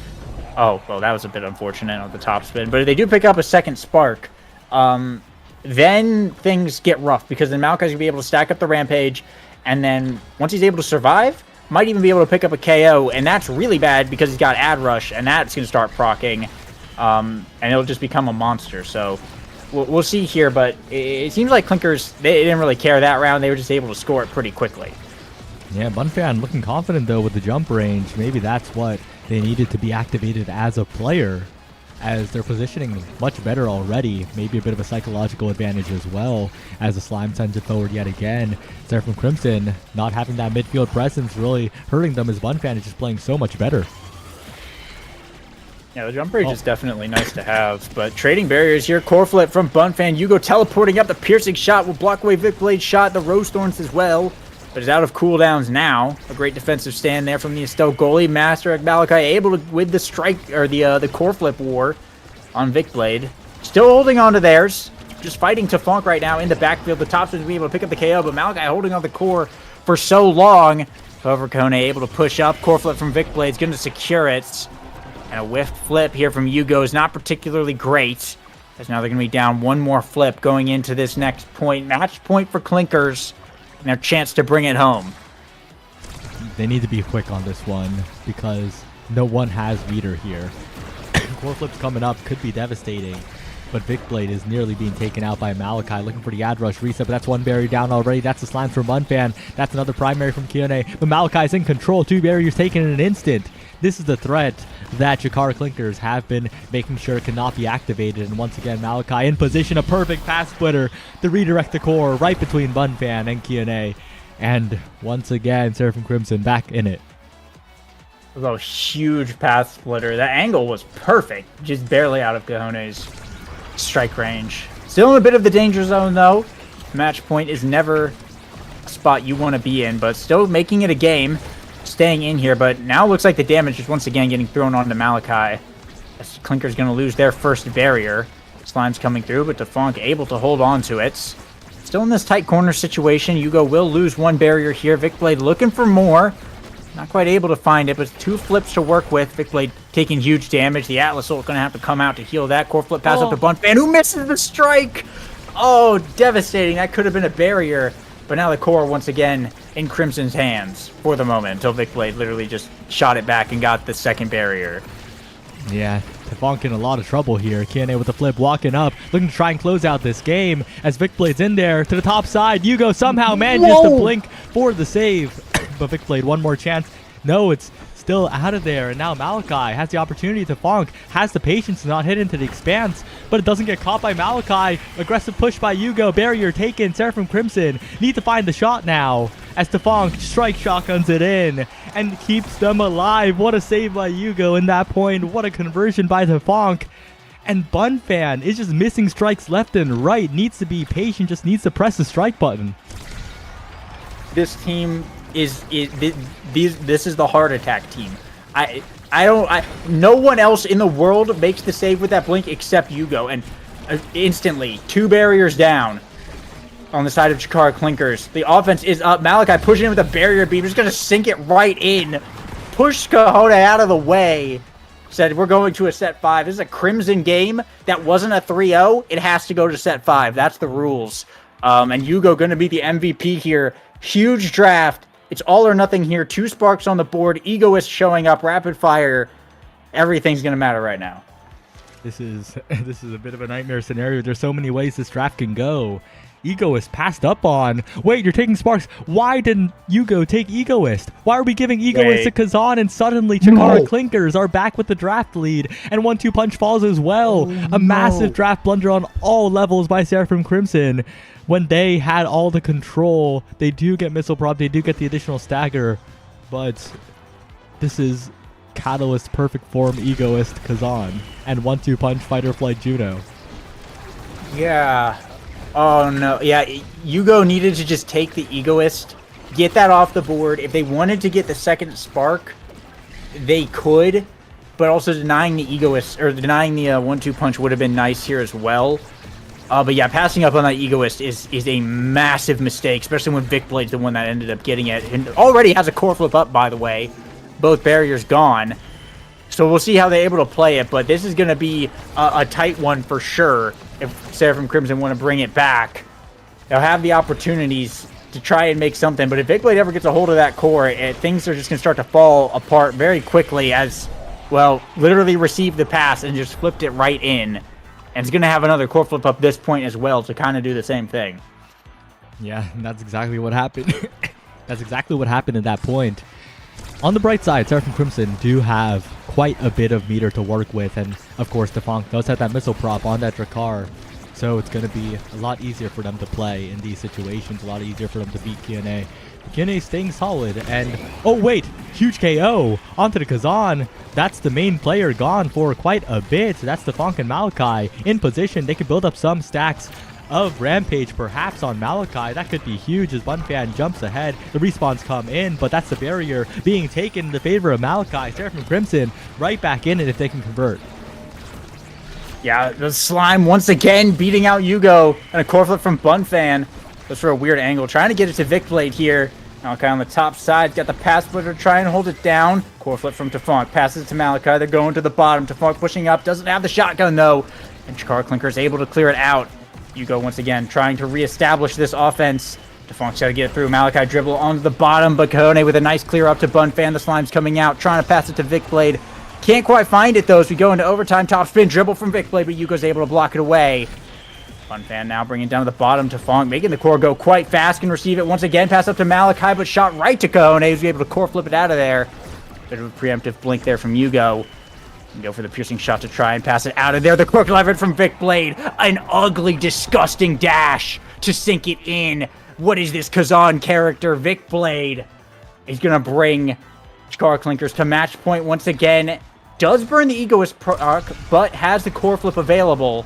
oh, well, that was a bit unfortunate on the top spin, but if they do pick up a second Spark, then things get rough, because then Malachi's going to be able to stack up the Rampage, and then once he's able to survive, might even be able to pick up a KO, and that's really bad because he's got Ad Rush, and that's going to start proccing, and it'll just become a monster. So we'll see here, but it seems like Clinkers, they didn't really care that round. They were just able to score it pretty quickly. Yeah, Bunfan looking confident, though, with the jump range. Maybe that's what they needed to be activated as a player, as they're positioning much better already. Maybe a bit of a psychological advantage as well, as the Slime sends it forward yet again. Seraphim Crimson not having that midfield presence really hurting them, as Bunfan is just playing so much better. Yeah, the jump range is definitely nice to have, but trading barriers here. Core flip from Bunfan. Hugo teleporting up. The piercing shot will block away Vic Blade shot. The Rose Thorns as well, but is out of cooldowns now. A great defensive stand there from the Estelle goalie. Master Malachi able to with the strike, or the core flip war on Vic Blade. Still holding on to theirs. Just fighting to Funk right now in the backfield. The top spin to be able to pick up the KO, but Malachi holding on the core for so long. However, Kone able to push up. Core flip from Vic Blade is going to secure it. And a whiffed flip here from Hugo is not particularly great, as now they're going to be down one more flip going into this next point. Match point for Clinkers, and their chance to bring it home. They need to be quick on this one, because no one has meter here. Core flip's coming up, could be devastating, but Vic Blade is nearly being taken out by Malachi, looking for the Ad Rush reset, but that's one barrier down already. That's the slimes from Bunfan. That's another primary from Kione, but Malachi's in control. Two barriers taken in an instant. This is the threat that Chikara Clinkers have been making sure cannot be activated. And once again, Malachi in position, a perfect pass splitter to redirect the core right between Bunfan and Kione. And once again, Seraphim Crimson back in it. A huge path splitter. That angle was perfect, just barely out of Cajone's strike range. Still in a bit of the danger zone, though. Match point is never a spot you want to be in, but still making it a game. Staying in here, but now looks like the damage is once again getting thrown onto Malachi. As Clinker's going to lose their first barrier. Slime's coming through, but Defonk able to hold on to it. Still in this tight corner situation. Hugo will lose one barrier here. Vic Blade looking for more. Not quite able to find it, but two flips to work with. Vic Blade taking huge damage. The Atlas Ult going to have to come out to heal that. Core flip pass up to Bunfan, who misses the strike. Oh, devastating. That could have been a barrier. But now the core once again in Crimson's hands for the moment, until Vic Blade literally just shot it back and got the second barrier. Yeah, Defonk in a lot of trouble here. Kiane with the flip, walking up, looking to try and close out this game as Vic Blade's in there to the top side. Hugo somehow manages to blink for the save. But Vic Blade, one more chance. No, it's still out of there. And now Malachi has the opportunity to Fonk, has the patience to not hit into the expanse, but it doesn't get caught by Malachi. Aggressive push by Hugo. Barrier taken. Seraphim Crimson need to find the shot now as Defonk strike shotguns it in and keeps them alive. What a save by Hugo in that point. What a conversion by Defonk. And Bunfan is just missing strikes left and right. Needs to be patient. Just needs to press the strike button. This team this is the heart attack team. No one else in the world makes the save with that blink except Hugo, and instantly 2 barriers down on the side of Chikara Clinkers. The offense is up. Malachi pushing in with a barrier beam, just gonna sink it right in. Push Cajone out of the way. said we're going to a set 5. This is a Crimson game that wasn't a 3-0. It has to go to set 5. That's the rules. And Yugo going to be the MVP here. Huge draft. It's all or nothing here. 2 sparks on the board. Egoist showing up. Rapid fire. Everything's going to matter right now. This is a bit of a nightmare scenario. There's so many ways this draft can go. Egoist passed up on. Wait, you're taking sparks. Why didn't Yugo take Egoist? Why are we giving Egoist to Kazan, and suddenly Chikara Clinkers are back with the draft lead, and 1-2 punch falls as well. A massive draft blunder on all levels by Seraphim Crimson. When they had all the control, they do get missile prop, they do get the additional stagger, but this is Catalyst perfect form Egoist Kazan and 1-2 punch fight or flight Juno. Yeah. Oh no. Yeah, Yugo needed to just take the Egoist, get that off the board. If they wanted to get the second spark, they could, but also denying the Egoist, or denying the 1-2 punch would have been nice here as well. But yeah, passing up on that Egoist is a massive mistake, especially when Vic Blade's the one that ended up getting it. And already has a core flip up, by the way. Both barriers gone. So we'll see how they're able to play it, but this is going to be a tight one for sure if Seraphim Crimson want to bring it back. They'll have the opportunities to try and make something, but if Vic Blade ever gets a hold of that core, things are just going to start to fall apart very quickly as, well, literally received the pass and just flipped it right in. And it's going to have another core flip up this point as well to kind of do the same thing. Yeah, and that's exactly what happened. That's exactly what happened at that point. On the bright side, Seraphim Crimson do have quite a bit of meter to work with, and of course Defonk does have that missile prop on that Drakkar, so it's going to be a lot easier for them to play in these situations, a lot easier for them to beat Q&A. Q&A staying solid, and oh wait, huge KO onto the Kazan. That's the main player gone for quite a bit. That's Defonk and Malachi in position. They can build up some stacks of Rampage perhaps on Malachi. That could be huge as Bunfan jumps ahead. The respawns come in, but that's the barrier being taken in the favor of Malachi. Seraphim Crimson right back in it if they can convert. Yeah, the Slime once again beating out Yugo, and a core flip from Bunfan. Goes for a weird angle, trying to get it to Vic Blade here. Malachi on the top side, got the pass splitter, trying to hold it down. Core flip from Defonk, passes it to Malachi. They're going to the bottom. Defonk pushing up, doesn't have the shotgun though. And Chikara Clinker is able to clear it out. Yugo once again trying to reestablish this offense. Defonk's got to get it through. Malachi dribble onto the bottom, but Kahone with a nice clear up to Bunfan. The Slime's coming out, trying to pass it to Vic Blade. Can't quite find it though as we go into overtime. Top spin dribble from Vic Blade, but Yugo's able to block it away. Bunfan now bringing it down to the bottom to Fong, making the core go quite fast. Can receive it once again. Pass up to Malachi, but shot right to Kahone, who's able to core flip it out of there. Bit of a preemptive blink there from Yugo. And go for the piercing shot to try and pass it out of there. The quick leverage from Vic Blade. An ugly, disgusting dash to sink it in. What is this Kazan character? Vic Blade is going to bring Chikara Clinkers to match point once again. Does burn the Egoist arc, but has the core flip available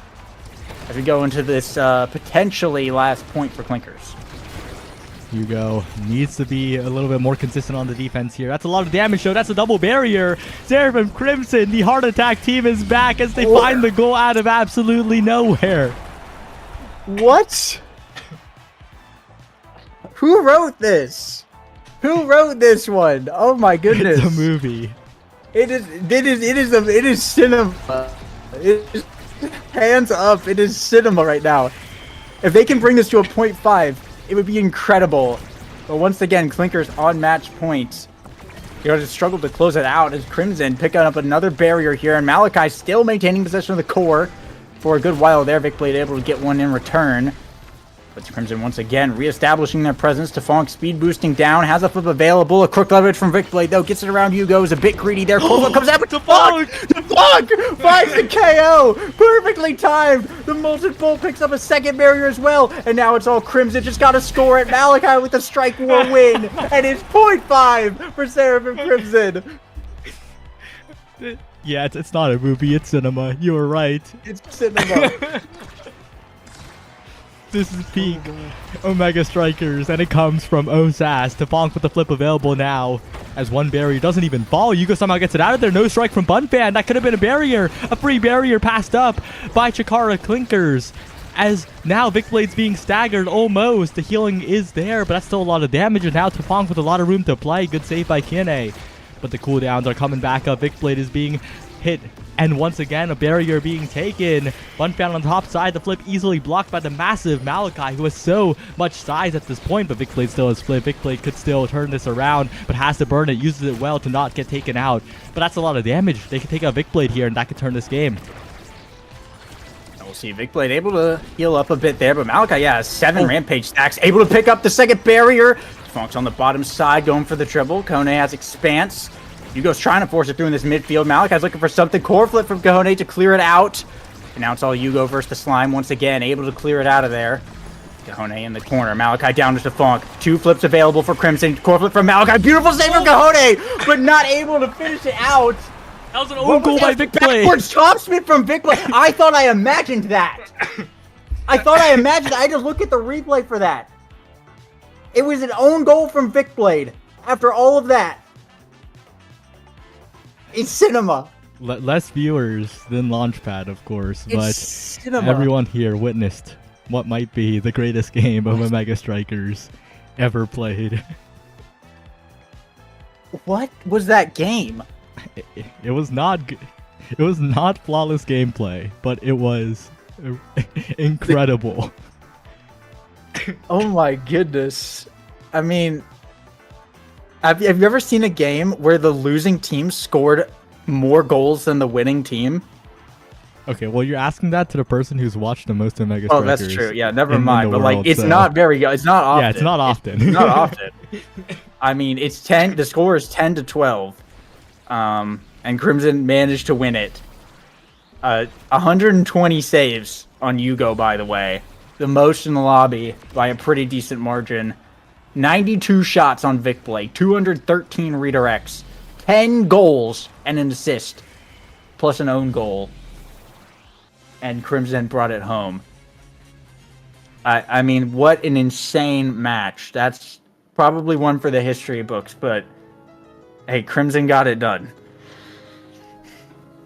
as we go into this potentially last point for Clinkers. Yugo needs to be a little bit more consistent on the defense here. That's a lot of damage, though. That's a double barrier. Seraphim Crimson, the heart attack team is back as they find the goal out of absolutely nowhere. What? Who wrote this? Who wrote this one? Oh my goodness! It's a movie. It is cinema. It is hands up. It is cinema right now. If they can bring this to a 0.5. It would be incredible. But once again, Clinkers on match points. They're just struggled to close it out as Crimson picking up another barrier here. And Malachi still maintaining possession of the core for a good while there. Vic Blade able to get one in return. But Crimson once again reestablishing their presence. Defonk speed boosting down. Has a flip available. A quick leverage from Vic Blade though. Gets it around Yugo. Is a bit greedy there. Core comes out. But Defonk finds the KO. Perfectly timed. The Molten Bolt picks up a second barrier as well. And now it's all Crimson. Just got to score it. Malachi with the Strike War win. And it's 0.5 for Seraphim Crimson. Yeah, it's not a movie. It's cinema. You were right. It's cinema. This is peak Omega Strikers, and it comes from OSAS. Defonk with the flip available now, as one barrier doesn't even fall. Yugo somehow gets it out of there. No strike from Bunfan. That could have been a barrier. A free barrier passed up by Chikara Clinkers, as now Vic Blade's being staggered almost. The healing is there, but that's still a lot of damage, and now Defonk with a lot of room to play. Good save by Kine, but the cooldowns are coming back up. Vic Blade is being hit. And once again, a barrier being taken. Bunfound on top side, the flip easily blocked by the massive Malachi, who has so much size at this point, but Vicblade still has flip. Vicblade could still turn this around, but has to burn it, uses it well to not get taken out. But that's a lot of damage. They could take out Vicblade here, and that could turn this game. We'll see Vicblade able to heal up a bit there, but Malachi, yeah, has 7 Rampage stacks, able to pick up the second barrier. Funk's on the bottom side, going for the triple. Kone has Expanse. Yugo's trying to force it through in this midfield. Malachi's looking for something. Core flip from Kone to clear it out. And now it's all Yugo versus the Slime once again, able to clear it out of there. Kone in the corner. Malachi down to Funk. 2 flips available for Crimson. Core flip from Malachi. Beautiful save from Kone, but not able to finish it out. That was an own goal by Vicblade. Backwards topspin from Vicblade. I thought I imagined that. I just looked at the replay for that. It was an own goal from Vicblade after all of that. It's cinema. Less viewers than Launchpad, of course, It's but cinema. everyone here witnessed what might be the greatest game of Omega Strikers ever played. What was that game? It was not it was not flawless gameplay, but it was incredible. Oh my goodness. I mean, have you ever seen a game where the losing team scored more goals than the winning team? Okay, well, you're asking that to the person who's watched the most Omega Strikers. Oh, that's true. Yeah, never in mind. the But world, like, it's so- not very good. It's not often. Yeah, it's not often. It's not often. I mean, it's 10. The score is 10-12. And Crimson managed to win it. 120 saves on Yugo, by the way. The most in the lobby by a pretty decent margin. 92 shots on Vicblade. 213 redirects. 10 goals and an assist. Plus an own goal. And Crimson brought it home. I mean, what an insane match. That's probably one for the history books, but hey, Crimson got it done.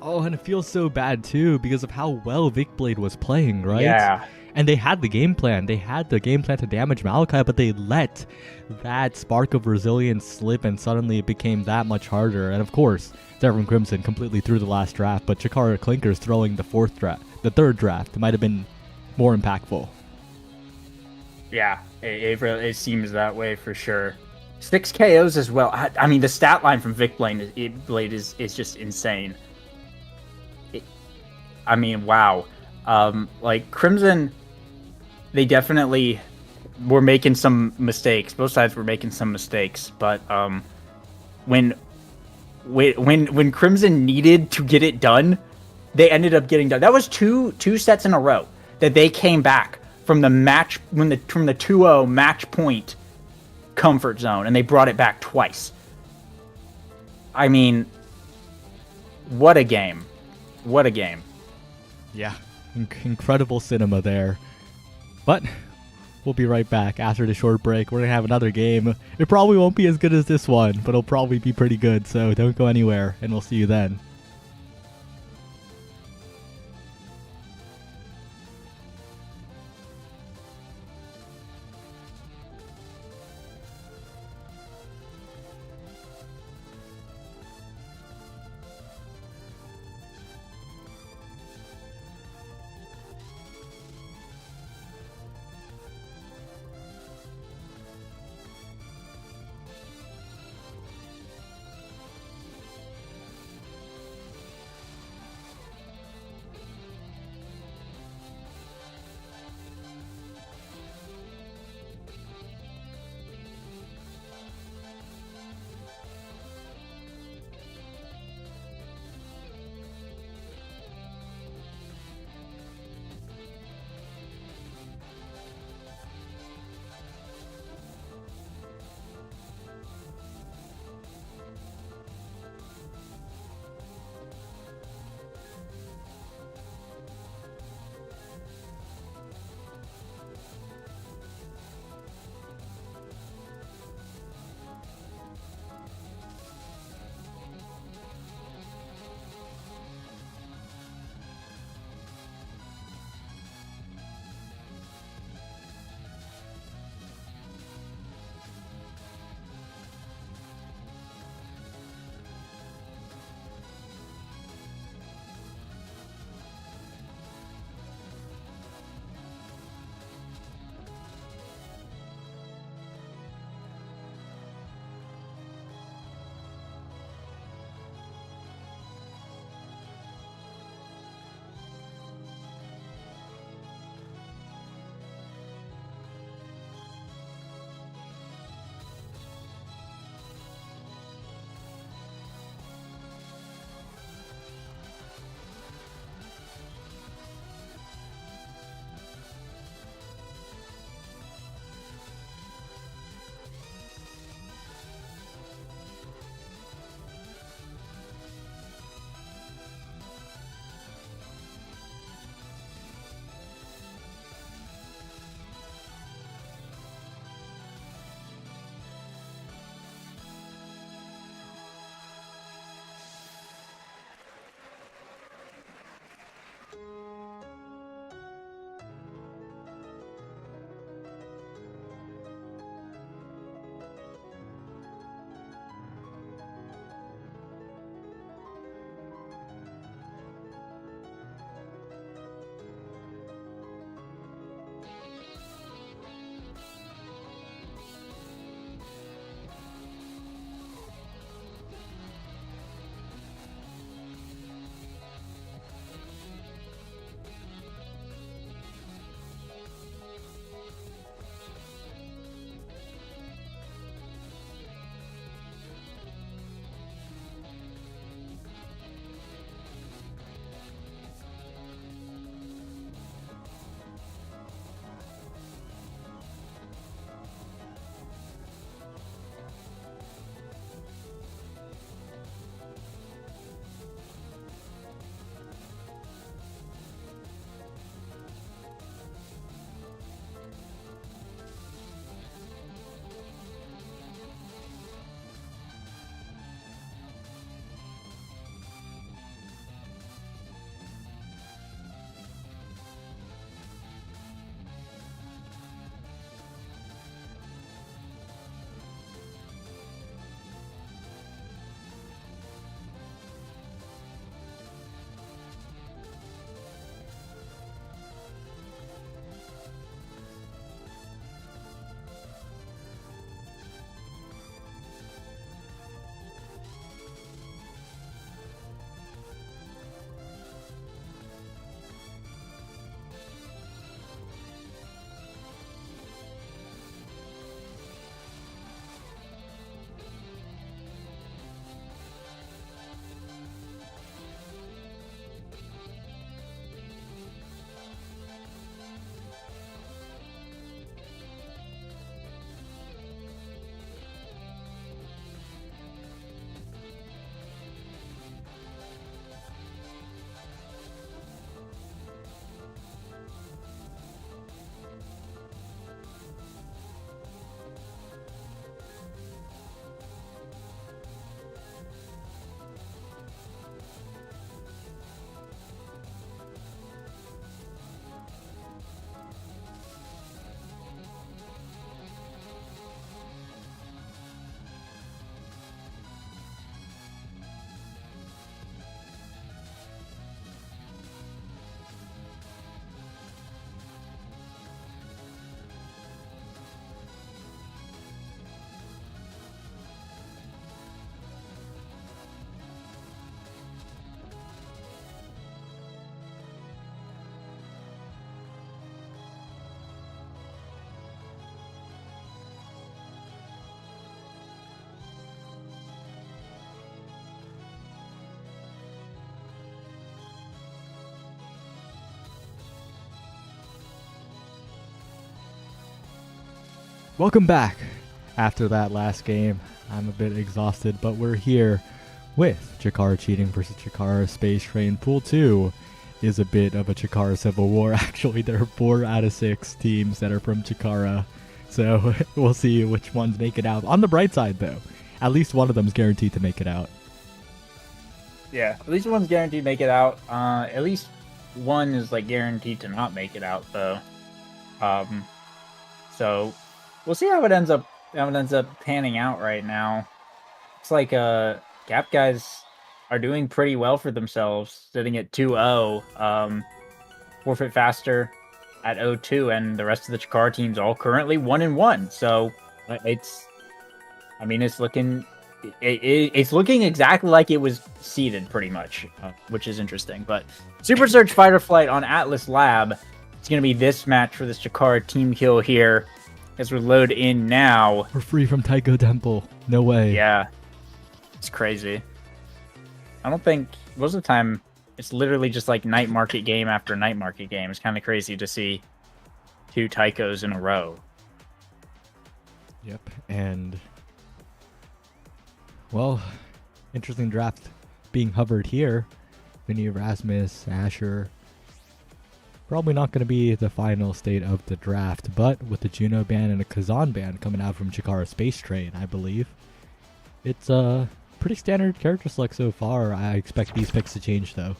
Oh, and it feels so bad too because of how well Vicblade was playing, right? Yeah. And they had the game plan. They had the game plan to damage Malachi, but they let that spark of resilience slip, and suddenly it became that much harder. And of course, Devon Crimson completely threw the last draft, but Chikara Clinkers throwing the third draft might have been more impactful. Yeah, it seems that way for sure. 6 KOs as well. I mean, the stat line from Vicblade is just insane. I mean, wow. Like, Crimson, they definitely were making some mistakes. Both sides were making some mistakes, but when Crimson needed to get it done, they ended up getting done. That was two sets in a row that they came back from the match from the 2-0 match point comfort zone, and they brought it back twice. I mean, what a game. What a game. Yeah, incredible cinema there. But we'll be right back after the short break. We're going to have another game. It probably won't be as good as this one, but it'll probably be pretty good, so don't go anywhere, and we'll see you then. Welcome back. After that last game, I'm a bit exhausted, but we're here with Chikara Cheating versus Chikara Space Train. Pool 2 is a bit of a Chikara civil war. Actually, there are 4 out of 6 teams that are from Chikara, so we'll see which ones make it out. On the bright side, though, at least one of them is guaranteed to make it out. Yeah, at least one's guaranteed to make it out. At least one is like guaranteed to not make it out, though. So we'll see how it ends up panning out right now. It's like Gap guys are doing pretty well for themselves, sitting at 2-0. Forfeit Faster at 0-2, and the rest of the Chikara teams all currently 1-1. So it's looking. It's looking exactly like it was seeded, pretty much, which is interesting. But Super Surge Fighter Flight on Atlas Lab. It's going to be this match for this Chikara team kill here as we load in now. We're free from Taiko Temple. No way. Yeah. It's crazy. I don't think... Most of the time, it's literally just like night market game after night market game. It's kind of crazy to see 2 Taikos in a row. Yep, and... well, interesting draft being hovered here. Vinny Erasmus, Asher. Probably not going to be the final state of the draft, but with the Juno ban and a Kazan ban coming out from Chikara Space Train, I believe, it's a pretty standard character select so far. I expect these picks to change, though.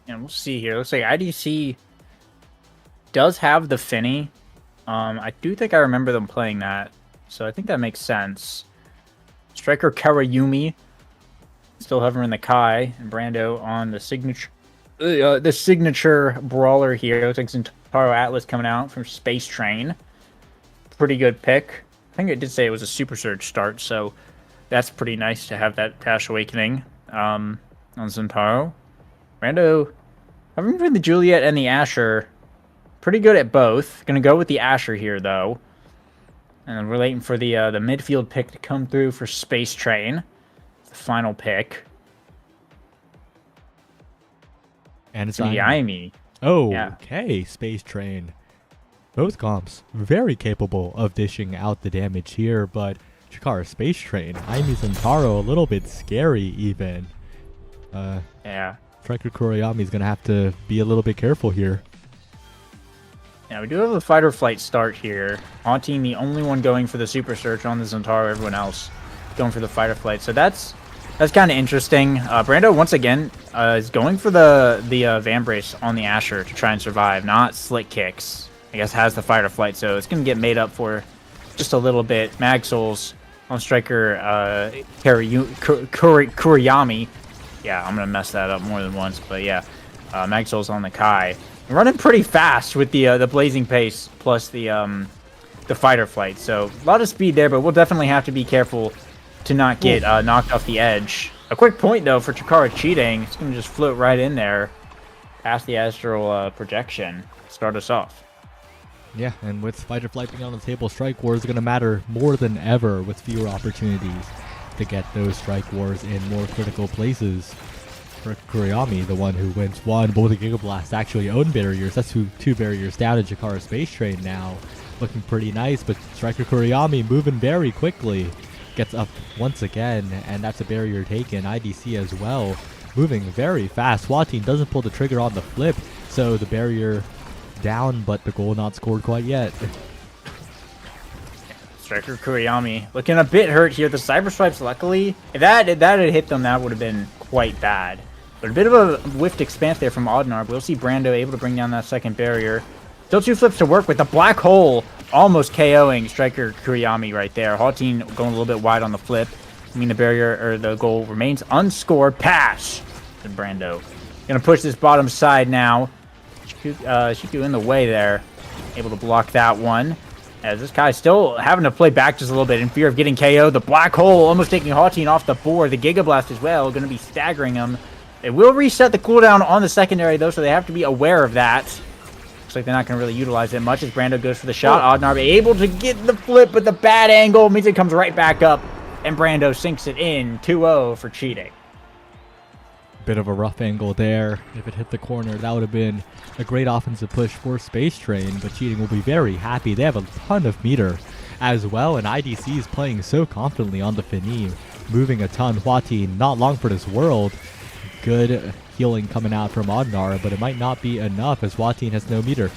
And we'll see here. Looks like IDC does have the Finny. I do think I remember them playing that, so I think that makes sense. Striker Karayumi still hovering the Kai, and Brando on the signature brawler here. Looks like Zentaro Atlas coming out from Space Train. Pretty good pick. I think it did say it was a Super Surge start, so that's pretty nice to have that Tash Awakening on Zentaro. Brando, having been the Juliet and the Asher, pretty good at both. Gonna go with the Asher here, though. And then we're waiting for the midfield pick to come through for Space Train. The final pick. And it's Aimi. Oh, yeah. Okay, Space Train. Both comps very capable of dishing out the damage here, but Chikara Space Train, Aimi Zentaro, a little bit scary even. Yeah. Striker Kuriyami is going to have to be a little bit careful here. Yeah, we do have a fight or flight start here. Haunting the only one going for the Super Surge on the Zentaro, everyone else going for the fight or flight. So that's kind of interesting. Brando, once again, is going for the Van Brace on the Asher to try and survive, not slick kicks. I guess has the fight or flight, so it's going to get made up for just a little bit. Mag Souls on Striker Kuriyami. Yeah, I'm going to mess that up more than once, but yeah. Mag Souls on the Kai. Running pretty fast with the Blazing Pace plus the fight or flight. So a lot of speed there, but we'll definitely have to be careful to not get knocked off the edge. A quick point, though, for Chikara Cheating. It's going to just float right in there past the Astral Projection. Start us off. Yeah, and with fight or flight being on the table, Strike Wars are going to matter more than ever with fewer opportunities to get those Strike Wars in more critical places. For Kuriyami, the one who wins one, both the Giga Blast actually own barriers. That's 2 barriers down in Chikara Space Train now. Looking pretty nice, but Striker Kuriyami moving very quickly. Gets up once again, and that's a barrier taken. IDC as well, moving very fast. SWAT team doesn't pull the trigger on the flip, so the barrier down, but the goal not scored quite yet. Striker Kuriyami looking a bit hurt here. The Cyber Swipes, luckily, if that had hit them, that would have been quite bad. But a bit of a whiffed expanse there from Audnar. We'll see Brando able to bring down that second barrier. Still 2 flips to work with. The Black Hole almost KOing Striker Kuriyami right there. Haltine going a little bit wide on the flip. I mean, the barrier or the goal remains unscored. Pass to Brando. Gonna push this bottom side now. Shiku in the way there. Able to block that one. As this guy's still having to play back just a little bit in fear of getting KO'd. The Black Hole almost taking Haltine off the board. The Giga Blast as well. Going to be staggering him. It will reset the cooldown on the secondary, though, so they have to be aware of that. Looks like they're not going to really utilize it much as Brando goes for the shot. Audnar able to get the flip, but the bad angle means it comes right back up. And Brando sinks it in 2-0 for cheating. Bit of a rough angle there. If it hit the corner, that would have been a great offensive push for Space Train, but Cheating will be very happy. They have a ton of meter as well, and IDC is playing so confidently on the Fini, moving a ton. Huati, not long for this world. Good healing coming out from Odnar, but it might not be enough as Huati has no meter.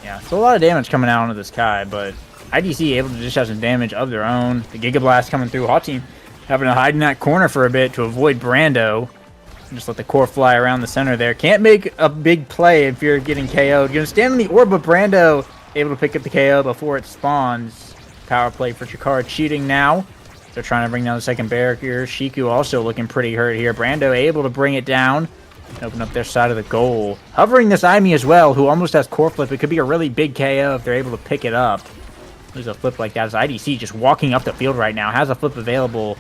Yeah, so a lot of damage coming out onto this Kai, but IDC able to just have some damage of their own. The Giga Blast coming through. Huati having to hide in that corner for a bit to avoid Brando. Just let the core fly around the center there. Can't make a big play if you're getting KO'd. You're going to stand on the orb, but Brando able to pick up the KO before it spawns. Power play for Chikara Cheating now. They're trying to bring down the second barrier. Shiku also looking pretty hurt here. Brando able to bring it down. Open up their side of the goal. Hovering this Aimi as well, who almost has core flip. It could be a really big KO if they're able to pick it up. There's a flip like that as IDC just walking up the field right now. Has a flip available,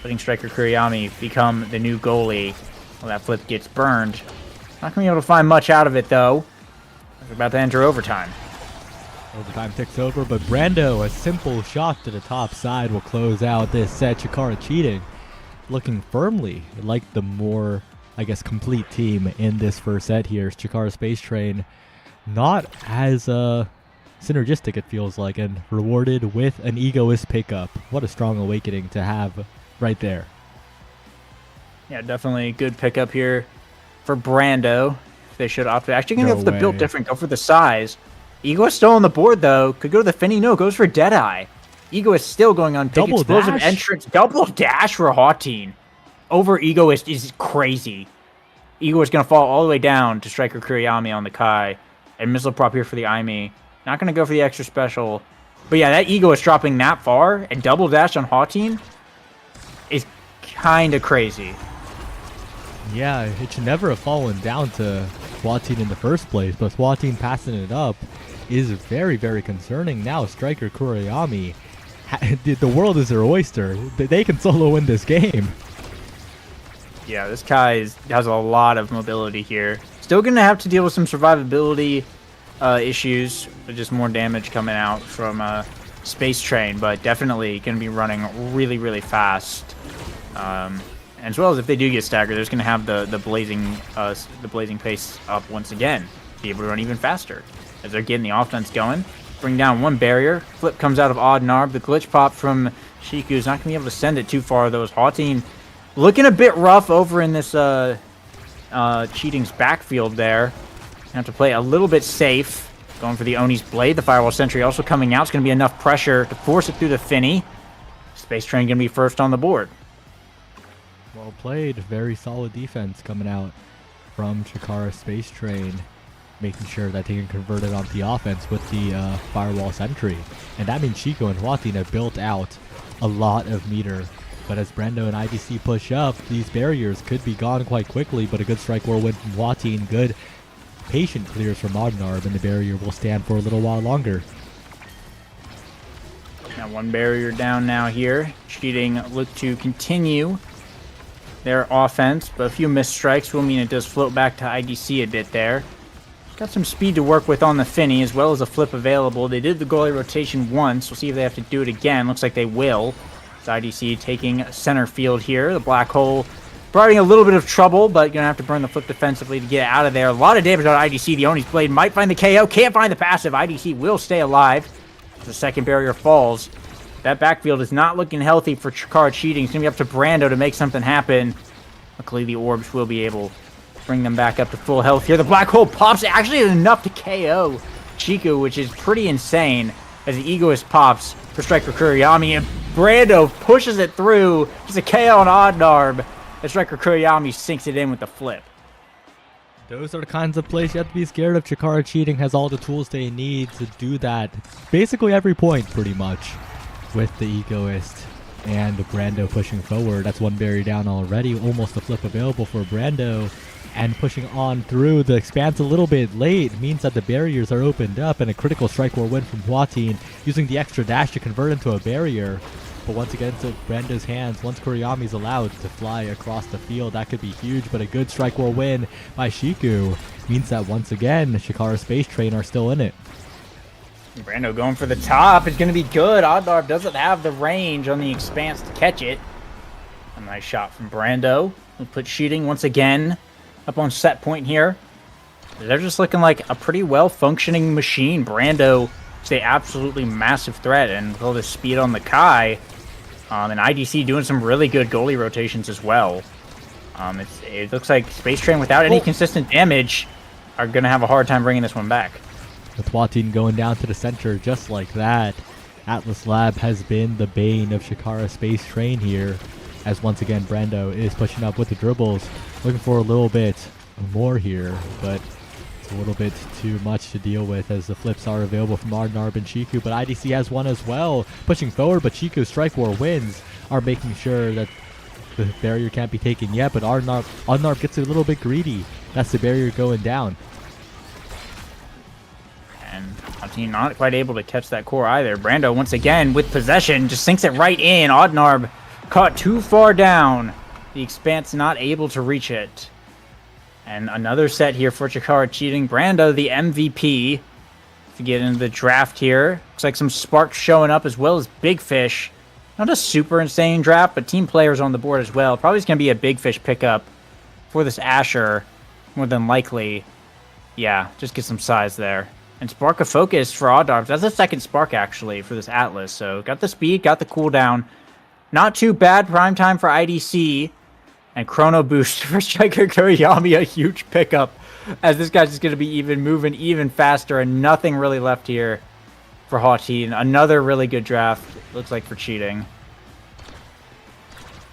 letting Striker Kuriyami become the new goalie. Well, that flip gets burned. Not going to be able to find much out of it, though. We're about to enter overtime. Overtime ticks over, but Brando, a simple shot to the top side, will close out this set. Chikara Cheating looking firmly like the more, I guess, complete team in this first set here. Chikara Space Train not as synergistic, it feels like, and rewarded with an Egoist pickup. What a strong awakening to have right there. Yeah, definitely a good pickup here for Brando. They should opt to actually gonna go for the build different, go for the size. Ego is still on the board though. Could go to the Finny. No, goes for Deadeye. Ego is still going on pick. Explosive entrance. Double dash for Hawteen. Over Egoist is crazy. Ego is going to fall all the way down to Striker Kuriyami on the Kai. And missile prop here for the Aimi. Not going to go for the extra special. But yeah, that Ego is dropping that far. And double dash on Hawteen is kind of crazy. Yeah, it should never have fallen down to Hawteen in the first place. But Hawteen passing it up is very, very concerning. Now Striker Kuriyami, the world is their oyster. They can solo win this game. Yeah, this Kai has a lot of mobility here. Still going to have to deal with some survivability issues, but just more damage coming out from Space Train, but definitely going to be running really, really fast. As well as if they do get staggered, they're just going to have the blazing pace up once again, be able to run even faster as they're getting the offense going. Bring down one barrier. Flip comes out of Odd Narb. The glitch pop from Shiku is not going to be able to send it too far, though. Hawteen looking a bit rough over in this Cheating's backfield there. Have to play a little bit safe. Going for the Oni's Blade. The Firewall Sentry also coming out. It's going to be enough pressure to force it through the Finny. Space Train going to be first on the board. Well played. Very solid defense coming out from Chikara Space Train, making sure that they can convert it onto the offense with the Firewall Sentry. And that means Chico and Hawteen have built out a lot of meter. But as Brando and IDC push up, these barriers could be gone quite quickly, but a good strike war win from Hawteen. Good patient clears from Odnarb, and the barrier will stand for a little while longer. Now one barrier down now here. Cheating look to continue their offense, but a few missed strikes will mean it does float back to IDC a bit there. Got some speed to work with on the Finny, as well as a flip available. They did the goalie rotation once. We'll see if they have to do it again. Looks like they will. It's IDC taking center field here. The Black Hole providing a little bit of trouble, but going to have to burn the flip defensively to get out of there. A lot of damage on IDC. The Oni's Blade might find the KO. Can't find the passive. IDC will stay alive. The second barrier falls. That backfield is not looking healthy for Chikara Cheating. It's going to be up to Brando to make something happen. Luckily, the orbs will be able to bring them back up to full health here. The Black Hole pops. Actually, enough to KO Chiku, which is pretty insane as the Egoist pops for Striker Kuriyami. And Brando pushes it through. It's a KO on Odnarb. And Striker Kuriyami sinks it in with the flip. Those are the kinds of plays you have to be scared of. Chikara Cheating has all the tools they need to do that. Basically every point, pretty much, with the Egoist and Brando pushing forward. That's one barrier down already. Almost a flip available for Brando. And pushing on through the expanse a little bit late means that the barriers are opened up, and a critical strike war win from Hawteen, using the extra dash to convert into a barrier. But once again, to Brando's hands, once Kuriyami's allowed to fly across the field, that could be huge. But a good strike war win by Shiku means that once again, Chikara Space Train are still in it. Brando going for the top is going to be good. Odnarb doesn't have the range on the expanse to catch it. A nice shot from Brando. We'll put Cheating once again up on set point here. They're just looking like a pretty well-functioning machine. Brando is a absolutely massive threat, and with all this speed on the Kai, and IDC doing some really good goalie rotations as well. It looks like Space Train, without any consistent damage, are going to have a hard time bringing this one back. With Watin going down to the center just like that, Atlas Lab has been the bane of Shikara Space Train here, as once again Brando is pushing up with the dribbles, looking for a little bit more here, but it's a little bit too much to deal with as the flips are available from Ardnarb and Chiku, but IDC has one as well, pushing forward, but Chiku's Strike War wins are making sure that the barrier can't be taken yet, but Ardnarb gets a little bit greedy. That's the barrier going down. And Watin not quite able to catch that core either. Brando once again with possession just sinks it right in. Ardnarb caught too far down. The Expanse not able to reach it. And another set here for Chikara Cheating. Brando, the MVP. To get into the draft here. Looks like some sparks showing up as well as Big Fish. Not a super insane draft, but team players on the board as well. Probably going to be a Big Fish pickup for this Asher, more than likely. Yeah, just get some size there. And Spark of Focus for Ardnarb. That's the second Spark, actually, for this Atlas. So got the speed, got the cooldown. Not too bad. Prime time for IDC. And Chrono Boost for Striker Koyami, a huge pickup. As this guy's just going to be moving even faster, and nothing really left here for Watin. Another really good draft, looks like, for Cheating.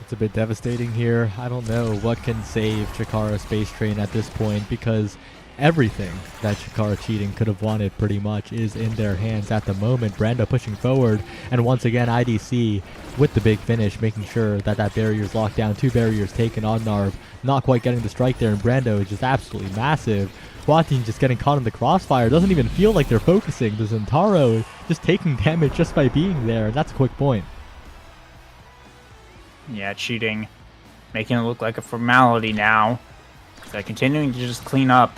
It's a bit devastating here. I don't know what can save Chikara Space Train at this point, because everything that Chikara Cheating could have wanted pretty much is in their hands at the moment. Brando pushing forward, and once again IDC with the big finish, making sure that that barrier is locked down. Two barriers taken on Narv, not quite getting the strike there, and Brando is just absolutely massive. Watin just getting caught in the crossfire. Doesn't even feel like they're focusing. The Zentaro just taking damage just by being there, and that's a quick point. Yeah, Cheating making it look like a formality now. They're continuing to just clean up.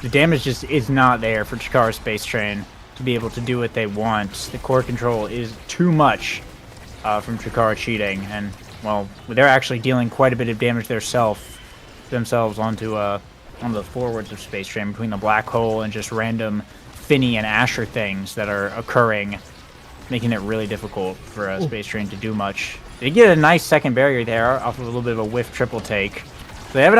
The damage just is not there for Chikara Space Train to be able to do what they want. The core control is too much from Chikara Cheating, and, well, they're actually dealing quite a bit of damage themselves onto the forwards of Space Train between the Black Hole and just random Finny and Asher things that are occurring, making it really difficult for Space Train to do much. They get a nice second barrier there off of a little bit of a whiff triple take. So they have it out.